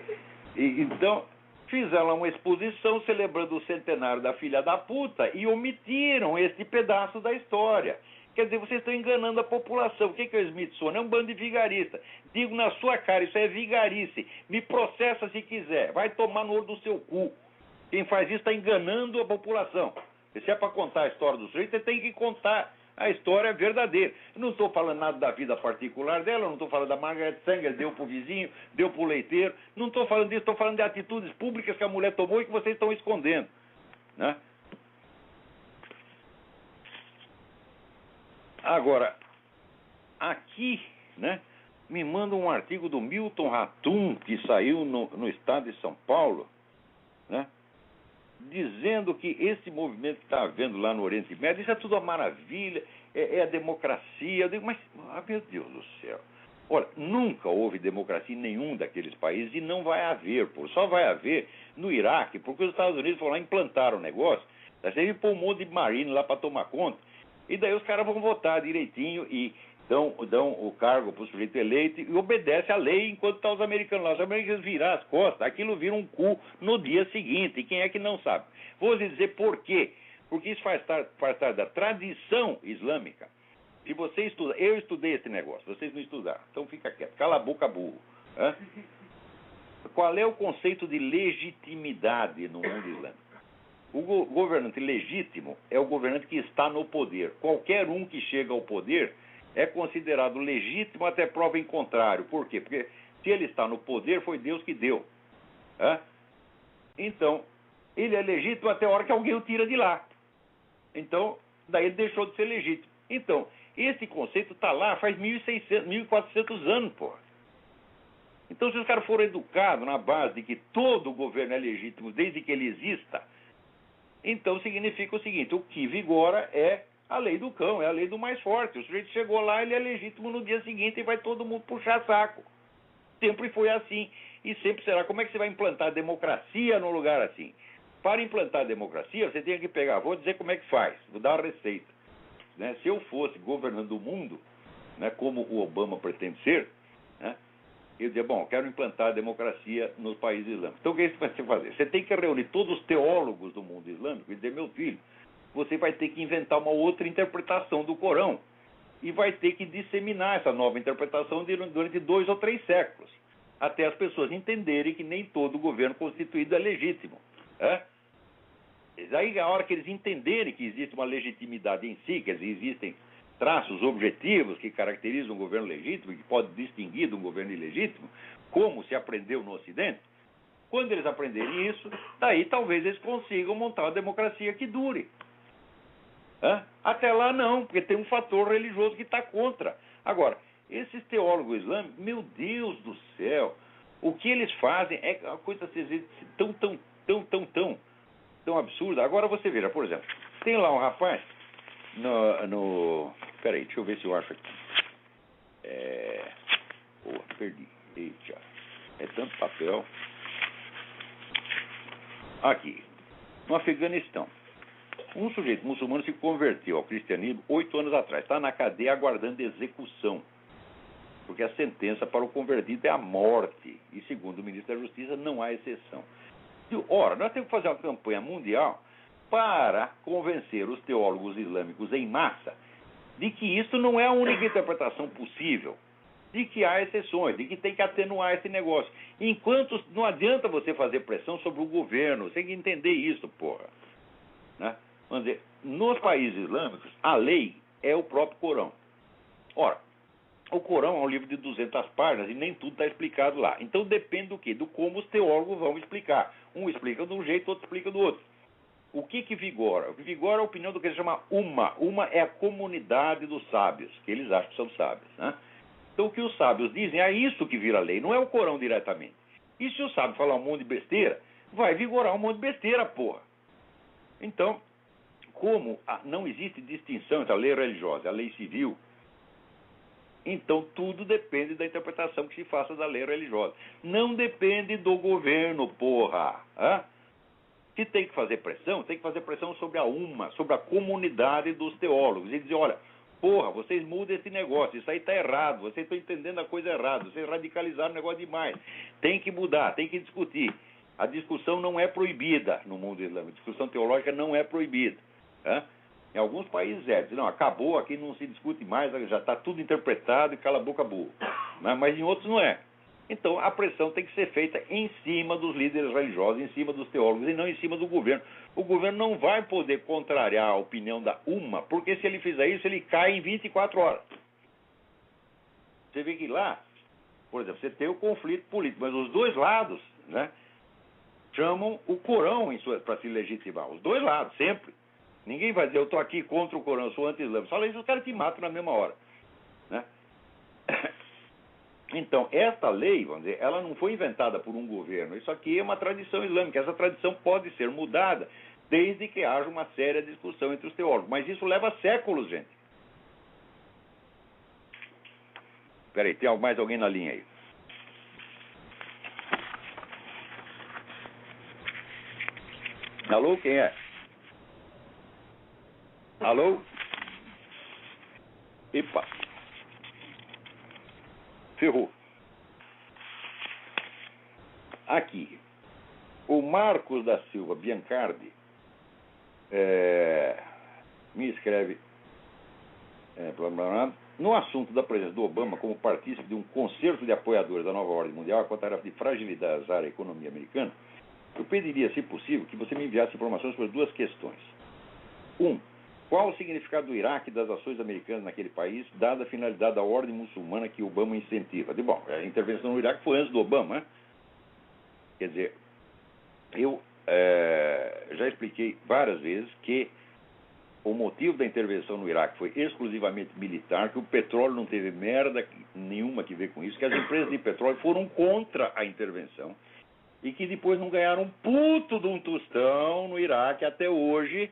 Então, fizeram uma exposição celebrando o centenário da filha da puta e omitiram este pedaço da história. Quer dizer, vocês estão enganando a população. O que é o Smithsonian? É um bando de vigarista. Digo na sua cara, isso é vigarice. Me processa se quiser. Vai tomar no olho do seu cu. Quem faz isso está enganando a população. Se é para contar a história do sujeito, você tem que contar a história verdadeira. Eu não estou falando nada da vida particular dela, eu não estou falando da Margaret Sanger, deu para o vizinho, deu para o leiteiro. Não estou falando disso, estou falando de atitudes públicas que a mulher tomou e que vocês estão escondendo. Né? Agora, aqui, né, me manda um artigo do Milton Ratum, que saiu no estado de São Paulo, né, dizendo que esse movimento que está havendo lá no Oriente Médio, isso é tudo uma maravilha, é a democracia. Eu digo, mas, meu Deus do céu, olha, nunca houve democracia em nenhum daqueles países e não vai haver, pô. Só vai haver no Iraque, porque os Estados Unidos foram lá implantar o negócio, daí pôr um monte de marine lá para tomar conta, e daí os caras vão votar direitinho e dão o cargo para o sujeito eleito e obedece à lei enquanto estão os americanos lá. Os americanos virar as costas, aquilo vira um cu no dia seguinte. E quem é que não sabe? Vou lhe dizer por quê. Porque isso faz parte da tradição islâmica. Se você estuda, eu estudei esse negócio, vocês não estudaram, então fica quieto, cala a boca, burro. Hã? Qual é o conceito de legitimidade no mundo islâmico? O governante legítimo é o governante que está no poder. Qualquer um que chega ao poder é considerado legítimo até prova em contrário. Por quê? Porque se ele está no poder, foi Deus que deu. Então, ele é legítimo até a hora que alguém o tira de lá. Então, daí ele deixou de ser legítimo. Então, esse conceito está lá faz 1.600, 1.400 anos, porra. Então, se os caras foram educados na base de que todo governo é legítimo desde que ele exista, então significa o seguinte, o que vigora é a lei do cão, é a lei do mais forte. O sujeito chegou lá, ele é legítimo no dia seguinte e vai todo mundo puxar saco. Sempre foi assim e sempre será. Como é que você vai implantar democracia num lugar assim? Para implantar democracia, você tem que pegar, vou dizer como é que faz, vou dar uma receita. Né? Se eu fosse governando o mundo, né, como o Obama pretende ser, né, eu dizia, bom, quero implantar a democracia nos países islâmicos. Então o que é isso que você vai fazer? Você tem que reunir todos os teólogos do mundo islâmico e dizer, meu filho, você vai ter que inventar uma outra interpretação do Corão e vai ter que disseminar essa nova interpretação durante 2 ou 3 séculos, até as pessoas entenderem que nem todo governo constituído é legítimo. Daí, a hora que eles entenderem que existe uma legitimidade em si, que existem traços objetivos que caracterizam um governo legítimo e que pode distinguir de um governo ilegítimo, como se aprendeu no Ocidente, quando eles aprenderem isso, daí talvez eles consigam montar uma democracia que dure. Até lá não, porque tem um fator religioso que está contra. Agora, esses teólogos islâmicos, meu Deus do céu, o que eles fazem é uma coisa tão absurda. Agora você veja, por exemplo, tem lá um rapaz peraí, deixa eu ver se eu acho aqui. Perdi. Eita, é tanto papel. Aqui, no Afeganistão, um sujeito muçulmano se converteu ao cristianismo 8 anos atrás. Está na cadeia aguardando execução. Porque a sentença para o convertido é a morte. E, segundo o ministro da Justiça, não há exceção. Ora, nós temos que fazer uma campanha mundial para convencer os teólogos islâmicos em massa de que isso não é a única interpretação possível, de que há exceções, de que tem que atenuar esse negócio. Enquanto não adianta você fazer pressão sobre o governo, você tem que entender isso, porra. Né? Vamos dizer, nos países islâmicos, a lei é o próprio Corão. Ora, o Corão é um livro de 200 páginas e nem tudo está explicado lá. Então depende do quê? Do como os teólogos vão explicar. Um explica de um jeito, outro explica do outro. O que vigora? O que vigora é a opinião do que eles chamam Umma. Umma é a comunidade dos sábios, que eles acham que são sábios. Né? Então o que os sábios dizem é isso que vira lei, não é o Corão diretamente. E se o sábio falar um monte de besteira, vai vigorar um monte de besteira, porra. Então, como não existe distinção entre a lei religiosa e a lei civil, então tudo depende da interpretação que se faça da lei religiosa. Não depende do governo, porra. Se tem que fazer pressão, tem que fazer pressão sobre a Umma, sobre a comunidade dos teólogos. E dizer, olha, porra, vocês mudam esse negócio, isso aí está errado, vocês estão entendendo a coisa errada, vocês radicalizaram o negócio demais. Tem que mudar, tem que discutir. A discussão não é proibida no mundo islâmico, a discussão teológica não é proibida. Em alguns países não, acabou, aqui não se discute mais, já está tudo interpretado e cala a boca burro. Mas em outros não é. Então a pressão tem que ser feita em cima dos líderes religiosos, em cima dos teólogos e não em cima do governo. O governo não vai poder contrariar a opinião da Umma, porque se ele fizer isso, ele cai em 24 horas. Você vê que lá, por exemplo, você tem o conflito político, mas os dois lados, né, chamam o Corão para se legitimar. Os dois lados, sempre. Ninguém vai dizer, eu estou aqui contra o Corão, eu sou anti-islâmico. Fala isso, os caras te matam na mesma hora. Né? Então, esta lei, vamos dizer, ela não foi inventada por um governo. Isso aqui é uma tradição islâmica. Essa tradição pode ser mudada desde que haja uma séria discussão entre os teólogos. Mas isso leva séculos, gente. Espera aí, tem mais alguém na linha aí? Alô, quem é? Alô? Epa. Ferrou. Aqui, o Marcos da Silva Biancardi me escreve no assunto da presença do Obama como partícipe de um concerto de apoiadores da nova ordem mundial com a tarefa de fragilizar a economia americana, eu pediria, se possível, que você me enviasse informações sobre duas questões. Qual o significado do Iraque e das ações americanas naquele país, dada a finalidade da ordem muçulmana que Obama incentiva? Bom, a intervenção no Iraque foi antes do Obama, né? Quer dizer, eu já expliquei várias vezes que o motivo da intervenção no Iraque foi exclusivamente militar, que o petróleo não teve merda nenhuma que ver com isso, que as empresas de petróleo foram contra a intervenção e que depois não ganharam um puto de um tostão no Iraque até hoje.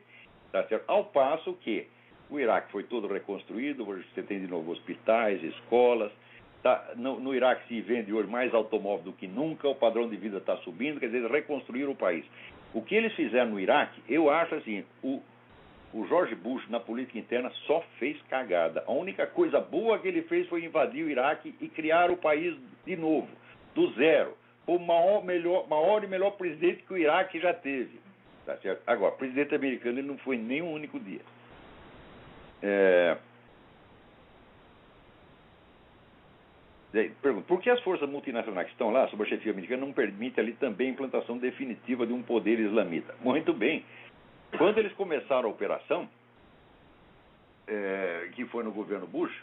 Tá certo? Ao passo que o Iraque foi todo reconstruído, hoje você tem de novo hospitais, escolas. No Iraque se vende hoje mais automóvel do que nunca, o padrão de vida está subindo, quer dizer, reconstruíram o país. O que eles fizeram no Iraque, eu acho assim, o George Bush na política interna só fez cagada. A única coisa boa que ele fez foi invadir o Iraque e criar o país de novo, do zero. O maior e melhor presidente que o Iraque já teve. Tá certo? Agora, o presidente americano ele não foi nem um único dia. Pergunta, por que as forças multinacionais que estão lá, sob a chefia americana, não permitem ali também a implantação definitiva de um poder islamita? Muito bem. Quando eles começaram a operação, que foi no governo Bush,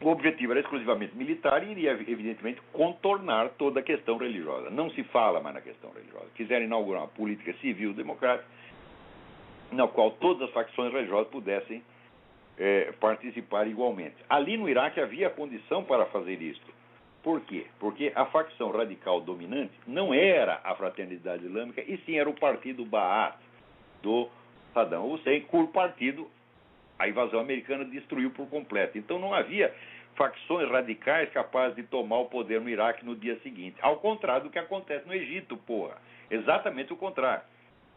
o objetivo era exclusivamente militar e iria, evidentemente, contornar toda a questão religiosa. Não se fala mais na questão religiosa. Quiseram inaugurar uma política civil democrática na qual todas as facções religiosas pudessem participar igualmente. Ali no Iraque havia condição para fazer isto. Por quê? Porque a facção radical dominante não era a Fraternidade Islâmica, e sim era o partido Ba'ath do Saddam Hussein, cujo partido a invasão americana destruiu por completo. Então não havia facções radicais capazes de tomar o poder no Iraque no dia seguinte. Ao contrário do que acontece no Egito, porra. Exatamente o contrário.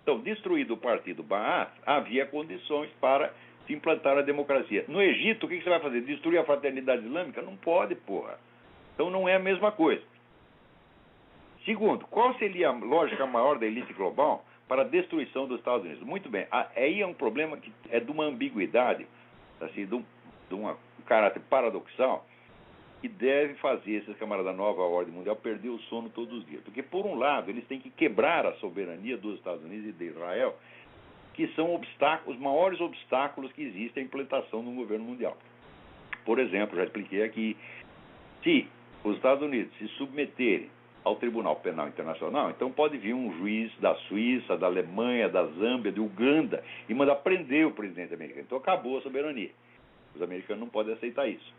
Então, destruído o partido Baath, havia condições para se implantar a democracia. No Egito, o que você vai fazer? Destruir a fraternidade islâmica? Não pode, porra. Então não é a mesma coisa. Segundo, qual seria a lógica maior da elite global para a destruição dos Estados Unidos? Muito bem, aí é um problema que é de uma ambiguidade, assim, de um caráter paradoxal, que deve fazer esses camaradas da nova ordem mundial perder o sono todos os dias. Porque, por um lado, eles têm que quebrar a soberania dos Estados Unidos e de Israel, que são os maiores obstáculos que existem à implantação de um governo mundial. Por exemplo, já expliquei aqui, se os Estados Unidos se submeterem ao Tribunal Penal Internacional, então pode vir um juiz da Suíça, da Alemanha, da Zâmbia, de Uganda, e mandar prender o presidente americano. Então acabou a soberania. Os americanos não podem aceitar isso.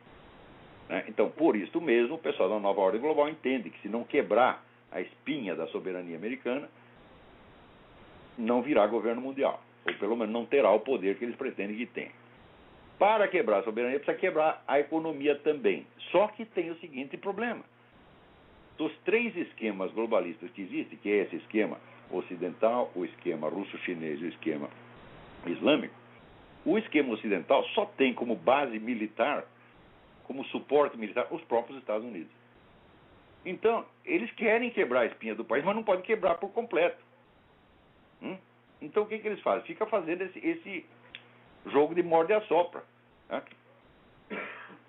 Então, por isso mesmo, o pessoal da nova ordem global entende que se não quebrar a espinha da soberania americana, não virá governo mundial. Ou pelo menos não terá o poder que eles pretendem que tenha. Para quebrar a soberania, precisa quebrar a economia também. Só que tem o seguinte problema. Dos 3 esquemas globalistas que existem, que é esse esquema ocidental, o esquema russo-chinês e o esquema islâmico, o esquema ocidental só tem como base militar, como suporte militar, os próprios Estados Unidos. Então, eles querem quebrar a espinha do país, mas não podem quebrar por completo. Então, o que eles fazem? Fica fazendo esse jogo de morde e assopra.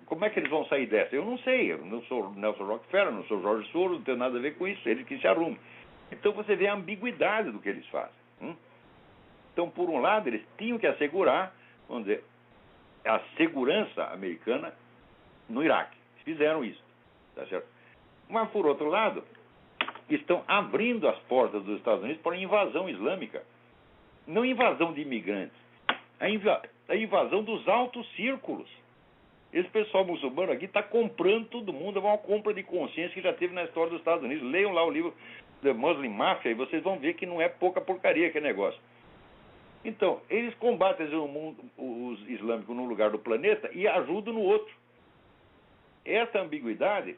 Como é que eles vão sair dessa? Eu não sei. Eu não sou Nelson Rockefeller, não sou Jorge Soros, não tenho nada a ver com isso. Eles que se arrumam. Então, você vê a ambiguidade do que eles fazem. Então, por um lado, eles tinham que assegurar, vamos dizer, a segurança americana no Iraque. Fizeram isso. Tá certo? Mas, por outro lado, estão abrindo as portas dos Estados Unidos para a invasão islâmica. Não invasão de imigrantes. A invasão dos altos círculos. Esse pessoal muçulmano aqui está comprando todo mundo. É uma compra de consciência que já teve na história dos Estados Unidos. Leiam lá o livro The Muslim Mafia e vocês vão ver que não é pouca porcaria aquele negócio. Então, eles combatem os islâmicos num lugar do planeta e ajudam no outro. Essa ambiguidade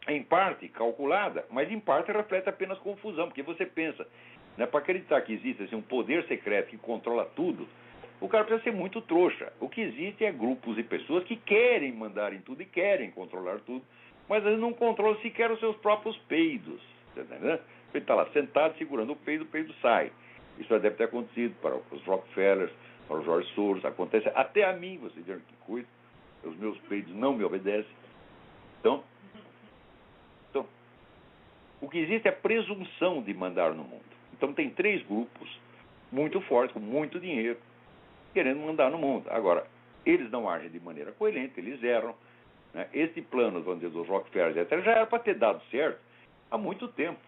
é em parte calculada, mas em parte reflete apenas confusão, porque você pensa, para acreditar que existe assim, um poder secreto que controla tudo, o cara precisa ser muito trouxa. O que existe é grupos e pessoas que querem mandar em tudo e querem controlar tudo, mas eles não controlam sequer os seus próprios peidos. Ele está lá sentado, segurando o peido sai. Isso já deve ter acontecido para os Rockefellers, para o Jorge Soros, acontece até a mim, vocês viram que cuida, os meus peidos não me obedecem. Então, o que existe é a presunção de mandar no mundo. Então tem 3 grupos muito fortes, com muito dinheiro, querendo mandar no mundo. Agora, eles não agem de maneira coerente, eles erram. Esse plano, vamos dizer, dos Rockefeller, etc., já era para ter dado certo há muito tempo.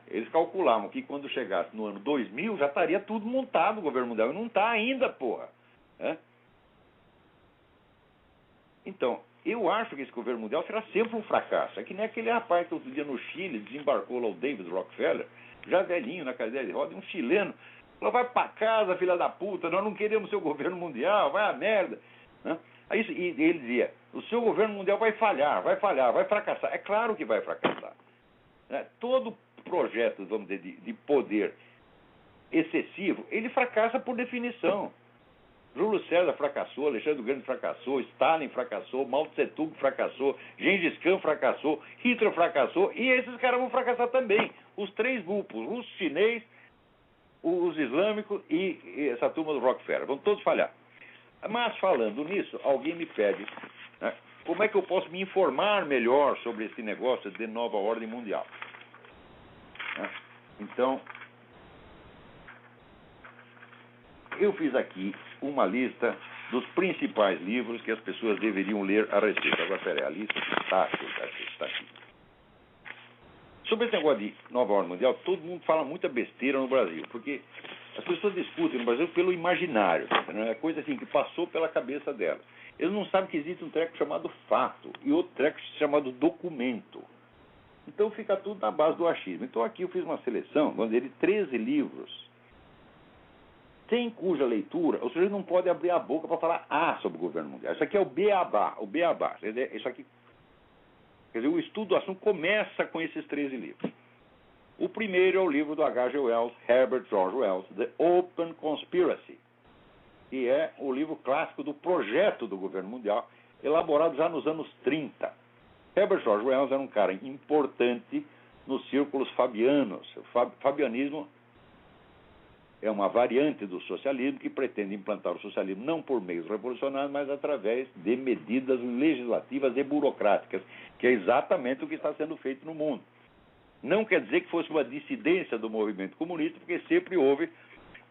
Eles calculavam que quando chegasse no ano 2000 já estaria tudo montado o governo mundial. E não está ainda, porra. Então, eu acho que esse governo mundial será sempre um fracasso. É que nem aquele rapaz que outro dia no Chile desembarcou lá o David Rockefeller, já velhinho na cadeira de roda, um chileno. Falou, vai pra casa, filha da puta, nós não queremos seu governo mundial, vai a merda. Aí, e ele dizia, o seu governo mundial vai falhar, vai fracassar. É claro que vai fracassar. Todo projeto, vamos dizer, de poder excessivo, ele fracassa por definição. Júlio César fracassou, Alexandre o Grande fracassou, Stalin fracassou, Mao Tse Tung fracassou, Gengis Khan fracassou, Hitler fracassou, e esses caras vão fracassar também. Os 3 grupos, os chinês, os islâmicos e essa turma do Rockefeller, vão todos falhar. Mas falando nisso, alguém me pede, como é que eu posso me informar melhor sobre esse negócio de nova ordem mundial? Então, eu fiz aqui uma lista dos principais livros que as pessoas deveriam ler a respeito. Agora, peraí, a lista está aqui. Sobre esse negócio de nova ordem mundial, todo mundo fala muita besteira no Brasil, porque as pessoas discutem no Brasil pelo imaginário, é coisa assim que passou pela cabeça delas. Eles não sabem que existe um treco chamado fato e outro treco chamado documento. Então fica tudo na base do achismo. Então aqui eu fiz uma seleção, vamos dizer, de 13 livros sem cuja leitura o sujeito não pode abrir a boca para falar sobre o governo mundial. Isso aqui é o beabá, Isso aqui, quer dizer, o estudo do assunto começa com esses 13 livros. O primeiro é o livro do H.G. Wells, Herbert George Wells, The Open Conspiracy, que é o livro clássico do projeto do governo mundial, elaborado já nos anos 30. Herbert George Wells era um cara importante nos círculos fabianos. O fabianismo é uma variante do socialismo que pretende implantar o socialismo não por meios revolucionários, mas através de medidas legislativas e burocráticas, que é exatamente o que está sendo feito no mundo. Não quer dizer que fosse uma dissidência do movimento comunista, porque sempre houve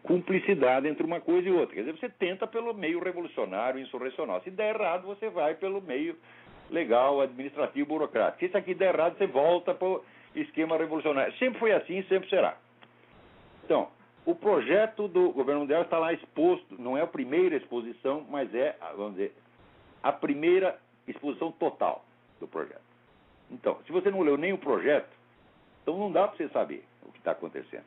cumplicidade entre uma coisa e outra. Quer dizer, você tenta pelo meio revolucionário, insurrecional. Se der errado, você vai pelo meio legal, administrativo, burocrático. Se isso aqui der errado, você volta para o esquema revolucionário. Sempre foi assim, sempre será. Então, o projeto do governo mundial está lá exposto. Não é a primeira exposição, mas é, vamos dizer, a primeira exposição total do projeto. Então, se você não leu nem o projeto, então não dá para você saber o que está acontecendo.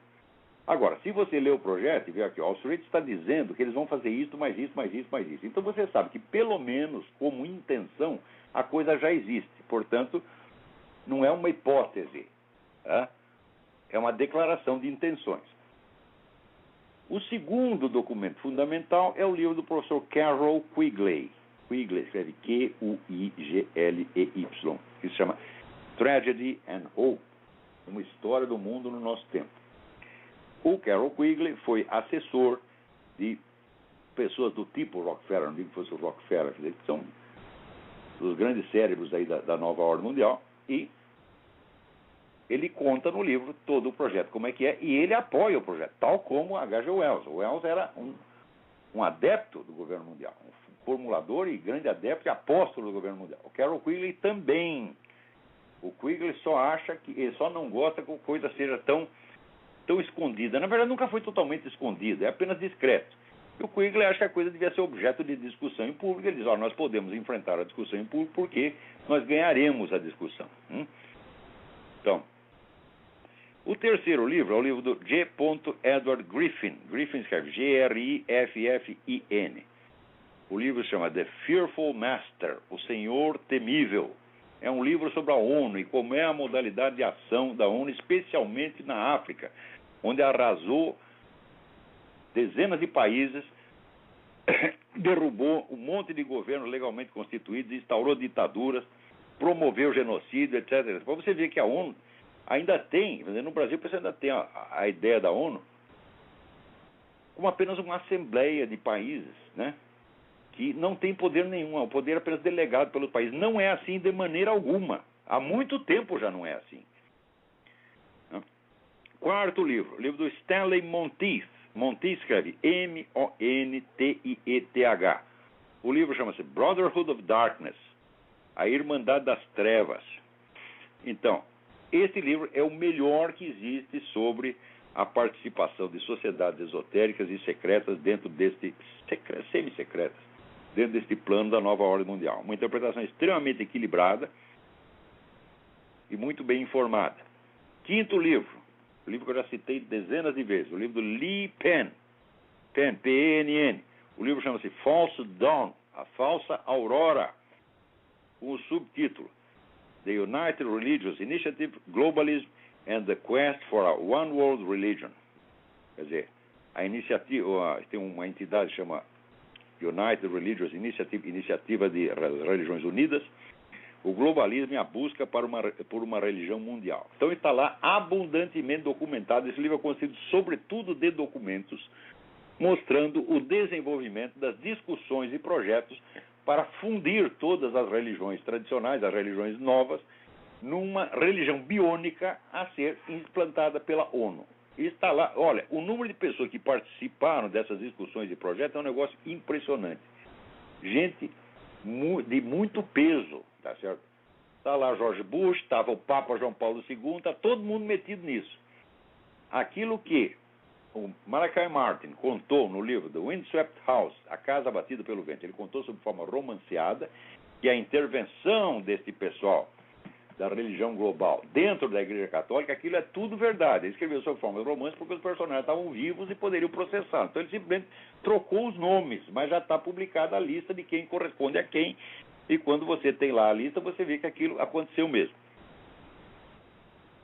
Agora, se você lê o projeto e vê aqui, o sujeito está dizendo que eles vão fazer isso, mais isso, mais isso, mais isso. Então você sabe que, pelo menos, como intenção, a coisa já existe. Portanto, não é uma hipótese. Tá? É uma declaração de intenções. O segundo documento fundamental é o livro do professor Carroll Quigley. Quigley escreve Quigley, que se chama Tragedy and Hope, uma história do mundo no nosso tempo. O Carroll Quigley foi assessor de pessoas do tipo Rockefeller, não digo que fosse o Rockefeller, que são os grandes cérebros aí da nova ordem mundial, e ele conta no livro todo o projeto, como é que é, e ele apoia o projeto, tal como H.G. Wells. O Wells era um adepto do governo mundial, um formulador e grande adepto e apóstolo do governo mundial. O Carroll Quigley também. O Quigley só acha que ele só não gosta que a coisa seja tão escondida. Na verdade, nunca foi totalmente escondida, é apenas discreto. E o Quigley acha que a coisa devia ser objeto de discussão em público. Ele diz, nós podemos enfrentar a discussão em público porque nós ganharemos a discussão. Então, o terceiro livro é o livro do G. Edward Griffin. Griffin escreve Griffin. O livro se chama The Fearful Master, o Senhor Temível. É um livro sobre a ONU e como é a modalidade de ação da ONU, especialmente na África, onde arrasou dezenas de países, derrubou um monte de governos legalmente constituídos, instaurou ditaduras, promoveu genocídio, etc. Para você ver que a ONU ainda tem, no Brasil você ainda tem a ideia da ONU como apenas uma assembleia de países, né? Que não tem poder nenhum, o poder é apenas delegado pelo país. Não é assim de maneira alguma. Há muito tempo já não é assim. Quarto livro, o livro do Stanley Monteith. Monteith escreve Montieth. O livro chama-se Brotherhood of Darkness, a Irmandade das Trevas. Então, esse livro é o melhor que existe sobre a participação de sociedades esotéricas e secretas dentro semi-secretas, dentro deste plano da nova ordem mundial. Uma interpretação extremamente equilibrada e muito bem informada. Quinto livro, o livro que eu já citei dezenas de vezes, o livro do Lee Penn, P-E-N-N. O livro chama-se False Dawn, a Falsa Aurora, com o subtítulo The United Religious Initiative, Globalism and the Quest for a One World Religion. Quer dizer, a iniciativa, tem uma entidade que chama United Religious Initiative, Iniciativa de Religiões Unidas, o globalismo e a busca por uma religião mundial. Então está lá abundantemente documentado. Esse livro é constituído sobretudo de documentos mostrando o desenvolvimento das discussões e projetos para fundir todas as religiões tradicionais, as religiões novas, numa religião biônica a ser implantada pela ONU. E está lá, olha, o número de pessoas que participaram dessas discussões e projetos é um negócio impressionante. Gente de muito peso, tá certo? Está lá George Bush, estava o Papa João Paulo II, está todo mundo metido nisso. Aquilo que o Malachi Martin contou no livro The Windswept House, A Casa Abatida pelo Vento, ele contou sob forma romanceada que a intervenção deste pessoal da religião global dentro da Igreja Católica, aquilo é tudo verdade. Ele escreveu sob forma de romance porque os personagens estavam vivos e poderiam processar. Então ele simplesmente trocou os nomes, mas já está publicada a lista de quem corresponde a quem, e quando você tem lá a lista, você vê que aquilo aconteceu mesmo.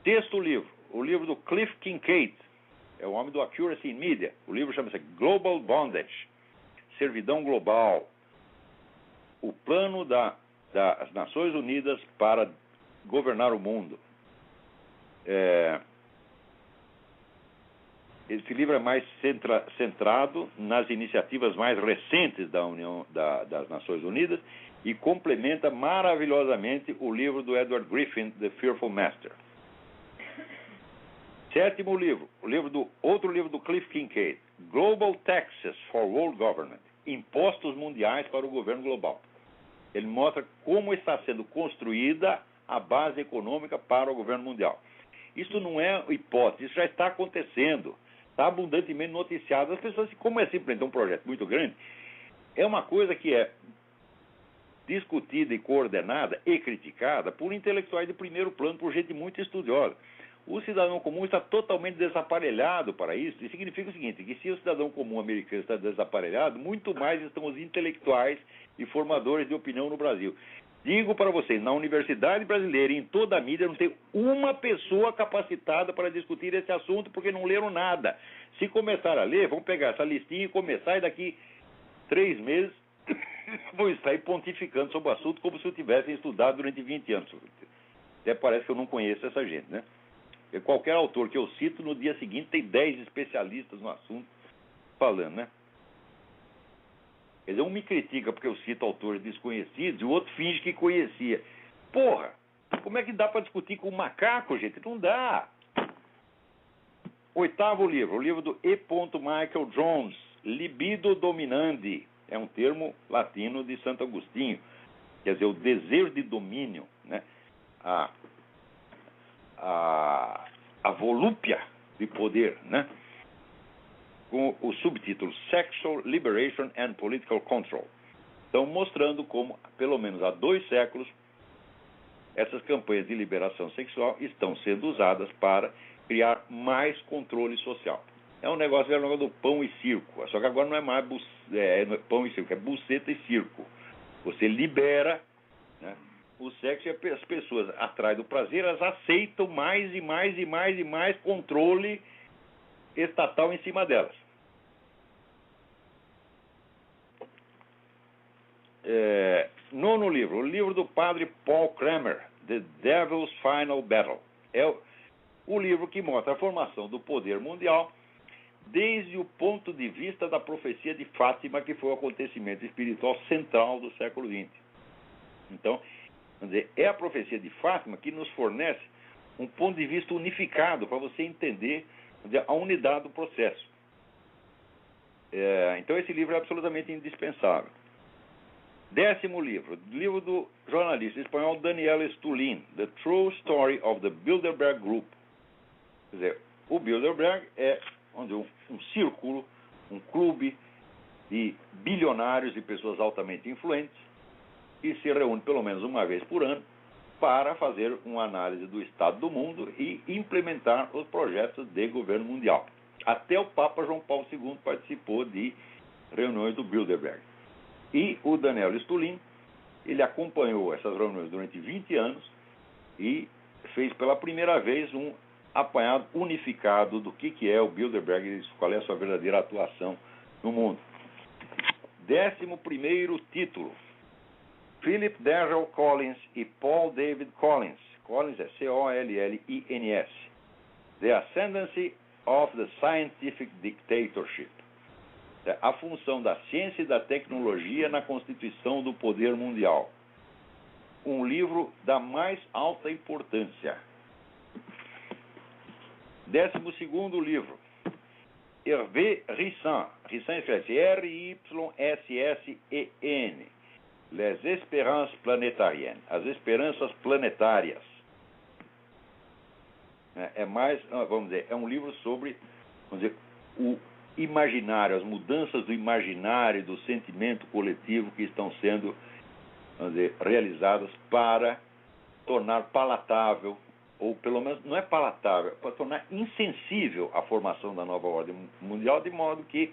Sexto livro, o livro do Cliff Kincaid, é o homem do Accuracy in Media. O livro chama-se Global Bondage, Servidão Global, o plano das Nações Unidas para governar o mundo. Esse livro é mais centrado nas iniciativas mais recentes da União das Nações Unidas e complementa maravilhosamente o livro do Edward Griffin, The Fearful Master. Sétimo livro, outro livro do Cliff Kincaid, Global Taxes for World Government, Impostos Mundiais para o Governo Global. Ele mostra como está sendo construída a base econômica para o governo mundial. Isso não é hipótese, isso já está acontecendo, está abundantemente noticiado. As pessoas, como é simplesmente um projeto muito grande, é uma coisa que é discutida e coordenada e criticada por intelectuais de primeiro plano, por gente muito estudiosa. O cidadão comum está totalmente desaparelhado para isso, e significa o seguinte, que se o cidadão comum americano está desaparelhado, muito mais estão os intelectuais e formadores de opinião no Brasil. Digo para vocês, na universidade brasileira e em toda a mídia não tem uma pessoa capacitada para discutir esse assunto, porque não leram nada. Se começar a ler, vão pegar essa listinha e começar, e daqui 3 meses vão estar pontificando sobre o assunto como se eu tivessem estudado durante 20 anos. Até parece que eu não conheço essa gente, né? Qualquer autor que eu cito, no dia seguinte tem 10 especialistas no assunto falando, né? Quer dizer, um me critica porque eu cito autores desconhecidos e o outro finge que conhecia. Porra, como é que dá para discutir com um macaco, gente? Não dá. Oitavo livro, o livro do E. Michael Jones, Libido Dominandi. É um termo latino de Santo Agostinho. Quer dizer, o desejo de domínio, né? A volúpia de poder, né? Com o subtítulo Sexual Liberation and Political Control. Então, mostrando como, pelo menos há 2 séculos, essas campanhas de liberação sexual estão sendo usadas para criar mais controle social. É um negócio do pão e circo, só que agora não é mais pão e circo, é buceta e circo. Você libera, né, o sexo, e as pessoas, atrás do prazer, elas aceitam mais e mais e mais e mais controle estatal em cima delas. Nono livro, o livro do padre Paul Kramer, The Devil's Final Battle. É o livro que mostra a formação do poder mundial desde o ponto de vista da profecia de Fátima, que foi o acontecimento espiritual central do século XX. Então, vamos dizer, é a profecia de Fátima que nos fornece um ponto de vista unificado para você entender, vamos dizer, a unidade do processo. Então esse livro é absolutamente indispensável. 10º livro, livro do jornalista espanhol Daniel Stulin, The True Story of the Bilderberg Group. Quer dizer, o Bilderberg é um círculo, um clube de bilionários e pessoas altamente influentes, que se reúne pelo menos uma vez por ano para fazer uma análise do estado do mundo e implementar os projetos de governo mundial. Até o Papa João Paulo II participou de reuniões do Bilderberg. E o Daniel Stulin, ele acompanhou essas reuniões durante 20 anos e fez pela primeira vez um apanhado unificado do que é o Bilderberg e qual é a sua verdadeira atuação no mundo. 11º título, Philip Darrell Collins e Paul David Collins. Collins é C-O-L-L-I-N-S. The Ascendancy of the Scientific Dictatorship. A função da ciência e da tecnologia na constituição do poder mundial. Um livro da mais alta importância. 12º livro, Hervé Rissan. Rissan escreve R-Y-S-S-E-N. Les Espérances Planetariennes. As Esperanças Planetárias. É mais, vamos dizer, é um livro sobre, vamos dizer, o imaginário, as mudanças do imaginário, do sentimento coletivo que estão sendo, vamos dizer, realizadas para tornar palatável, ou pelo menos não é palatável, para tornar insensível a formação da nova ordem mundial, de modo que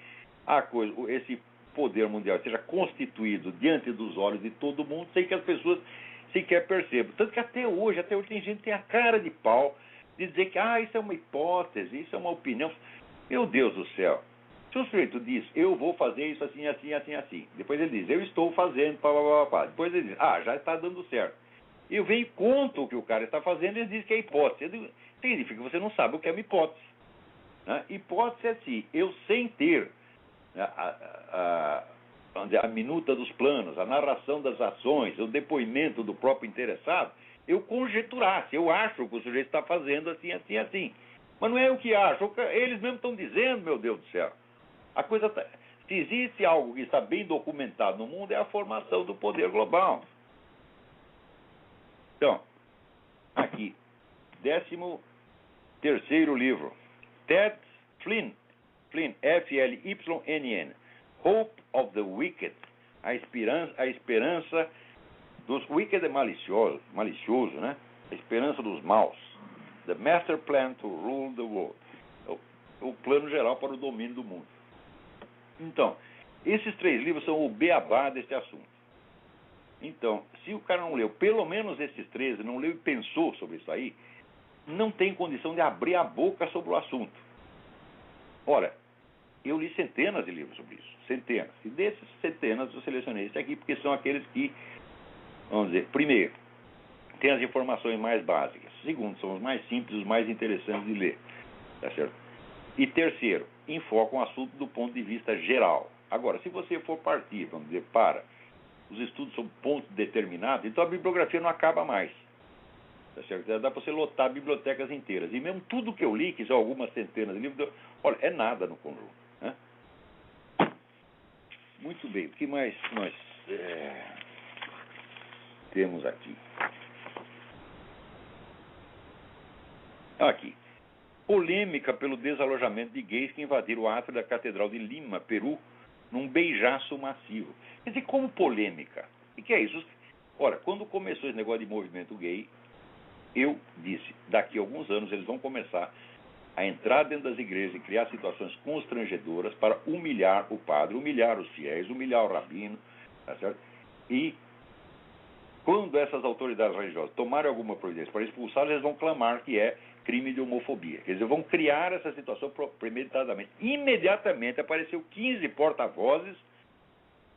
esse poder mundial seja constituído diante dos olhos de todo mundo, sem que as pessoas sequer percebam. Tanto que até hoje tem gente que tem a cara de pau de dizer que isso é uma hipótese, isso é uma opinião. Meu Deus do céu. Se o sujeito diz, eu vou fazer isso assim, assim, assim, assim. Depois ele diz, eu estou fazendo, pá, pá, pá, pá. Depois ele diz, já está dando certo. Eu venho e conto o que o cara está fazendo e ele diz que é hipótese. Significa que você não sabe o que é uma hipótese. Né? Hipótese é assim, eu sem ter a minuta dos planos, a narração das ações, o depoimento do próprio interessado, eu conjecturasse, eu acho que o sujeito está fazendo assim, assim, assim. Mas não é o que acho, eles mesmos estão dizendo, meu Deus do céu. Se existe algo que está bem documentado no mundo, é a formação do poder global. Então, aqui, 13º livro, Ted Flynn, F-L-Y-N-N, Hope of the Wicked, a esperança dos wicked é malicioso, né? A esperança dos maus. The Master Plan to Rule the World, o plano geral para o domínio do mundo. Então, esses 3 livros são o beabá deste assunto. Então, se o cara não leu pelo menos esses 13, não leu e pensou sobre isso aí, não tem condição de abrir a boca sobre o assunto. Ora, eu li centenas de livros sobre isso, centenas. E desses centenas eu selecionei esse aqui, porque são aqueles que, vamos dizer, primeiro, tem as informações mais básicas. Segundo, são os mais simples, os mais interessantes de ler. Tá certo? E terceiro, enfocam o assunto do ponto de vista geral. Agora, se você for partir, vamos dizer, para os estudos sobre pontos determinados, então a bibliografia não acaba mais. Tá certo? Dá para você lotar bibliotecas inteiras. E mesmo tudo que eu li, que são algumas centenas de livros, olha, é nada no conjunto. Né? Muito bem, o que mais nós temos aqui? Aqui. Polêmica pelo desalojamento de gays que invadiram o átrio da Catedral de Lima, Peru, num beijaço massivo. Quer dizer, como polêmica? E que é isso? Ora, quando começou esse negócio de movimento gay, eu disse, daqui a alguns anos eles vão começar a entrar dentro das igrejas e criar situações constrangedoras para humilhar o padre, humilhar os fiéis, humilhar o rabino, tá certo? E quando essas autoridades religiosas tomarem alguma providência para expulsá-los, eles vão clamar que é crime de homofobia. Quer dizer, vão criar essa situação premeditadamente. Imediatamente apareceu 15 porta-vozes,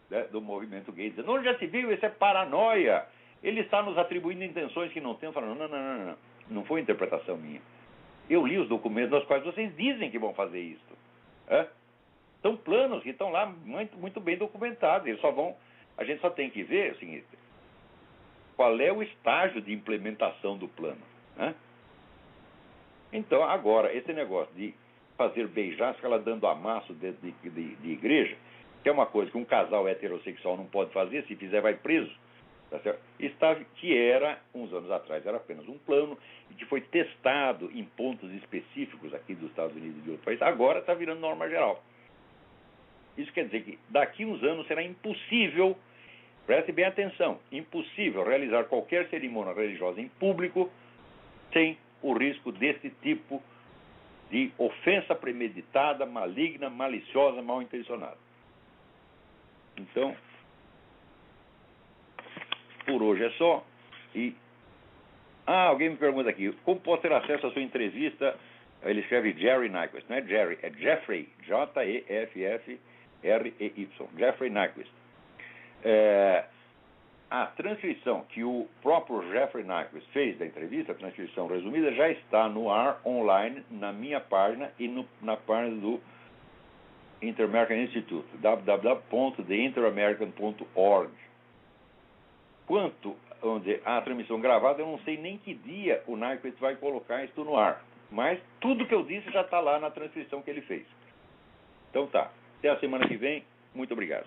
né, do movimento gay, dizendo, onde já se viu, isso é paranoia. Ele está nos atribuindo intenções que não tem. Falando, não. Não foi interpretação minha. Eu li os documentos nos quais vocês dizem que vão fazer isso. São planos que estão lá muito, muito bem documentados. Eles a gente só tem que ver o seguinte, qual é o estágio de implementação do plano. Então, agora, esse negócio de fazer beijar, ficar lá dando amasso dentro de igreja, que é uma coisa que um casal heterossexual não pode fazer, se fizer vai preso, tá certo? Que era, uns anos atrás, era apenas um plano, e que foi testado em pontos específicos aqui dos Estados Unidos e de outros países, agora está virando norma geral. Isso quer dizer que daqui uns anos será impossível, preste bem atenção, impossível realizar qualquer cerimônia religiosa em público sem o risco desse tipo de ofensa premeditada, maligna, maliciosa, mal intencionada. Então, por hoje é só. Alguém me pergunta aqui, como posso ter acesso à sua entrevista? Ele escreve Jerry Nyquist, não é Jerry, é Jeffrey, J-E-F-F-R-E-Y, Jeffrey Nyquist. A transcrição que o próprio Jeffrey Nyquist fez da entrevista, a transcrição resumida, já está no ar online na minha página e na página do Inter-American Institute, www.theinteramerican.org. Quanto à transmissão gravada, eu não sei nem que dia o Nyquist vai colocar isso no ar, mas tudo que eu disse já está lá na transcrição que ele fez. Então tá, até a semana que vem, muito obrigado.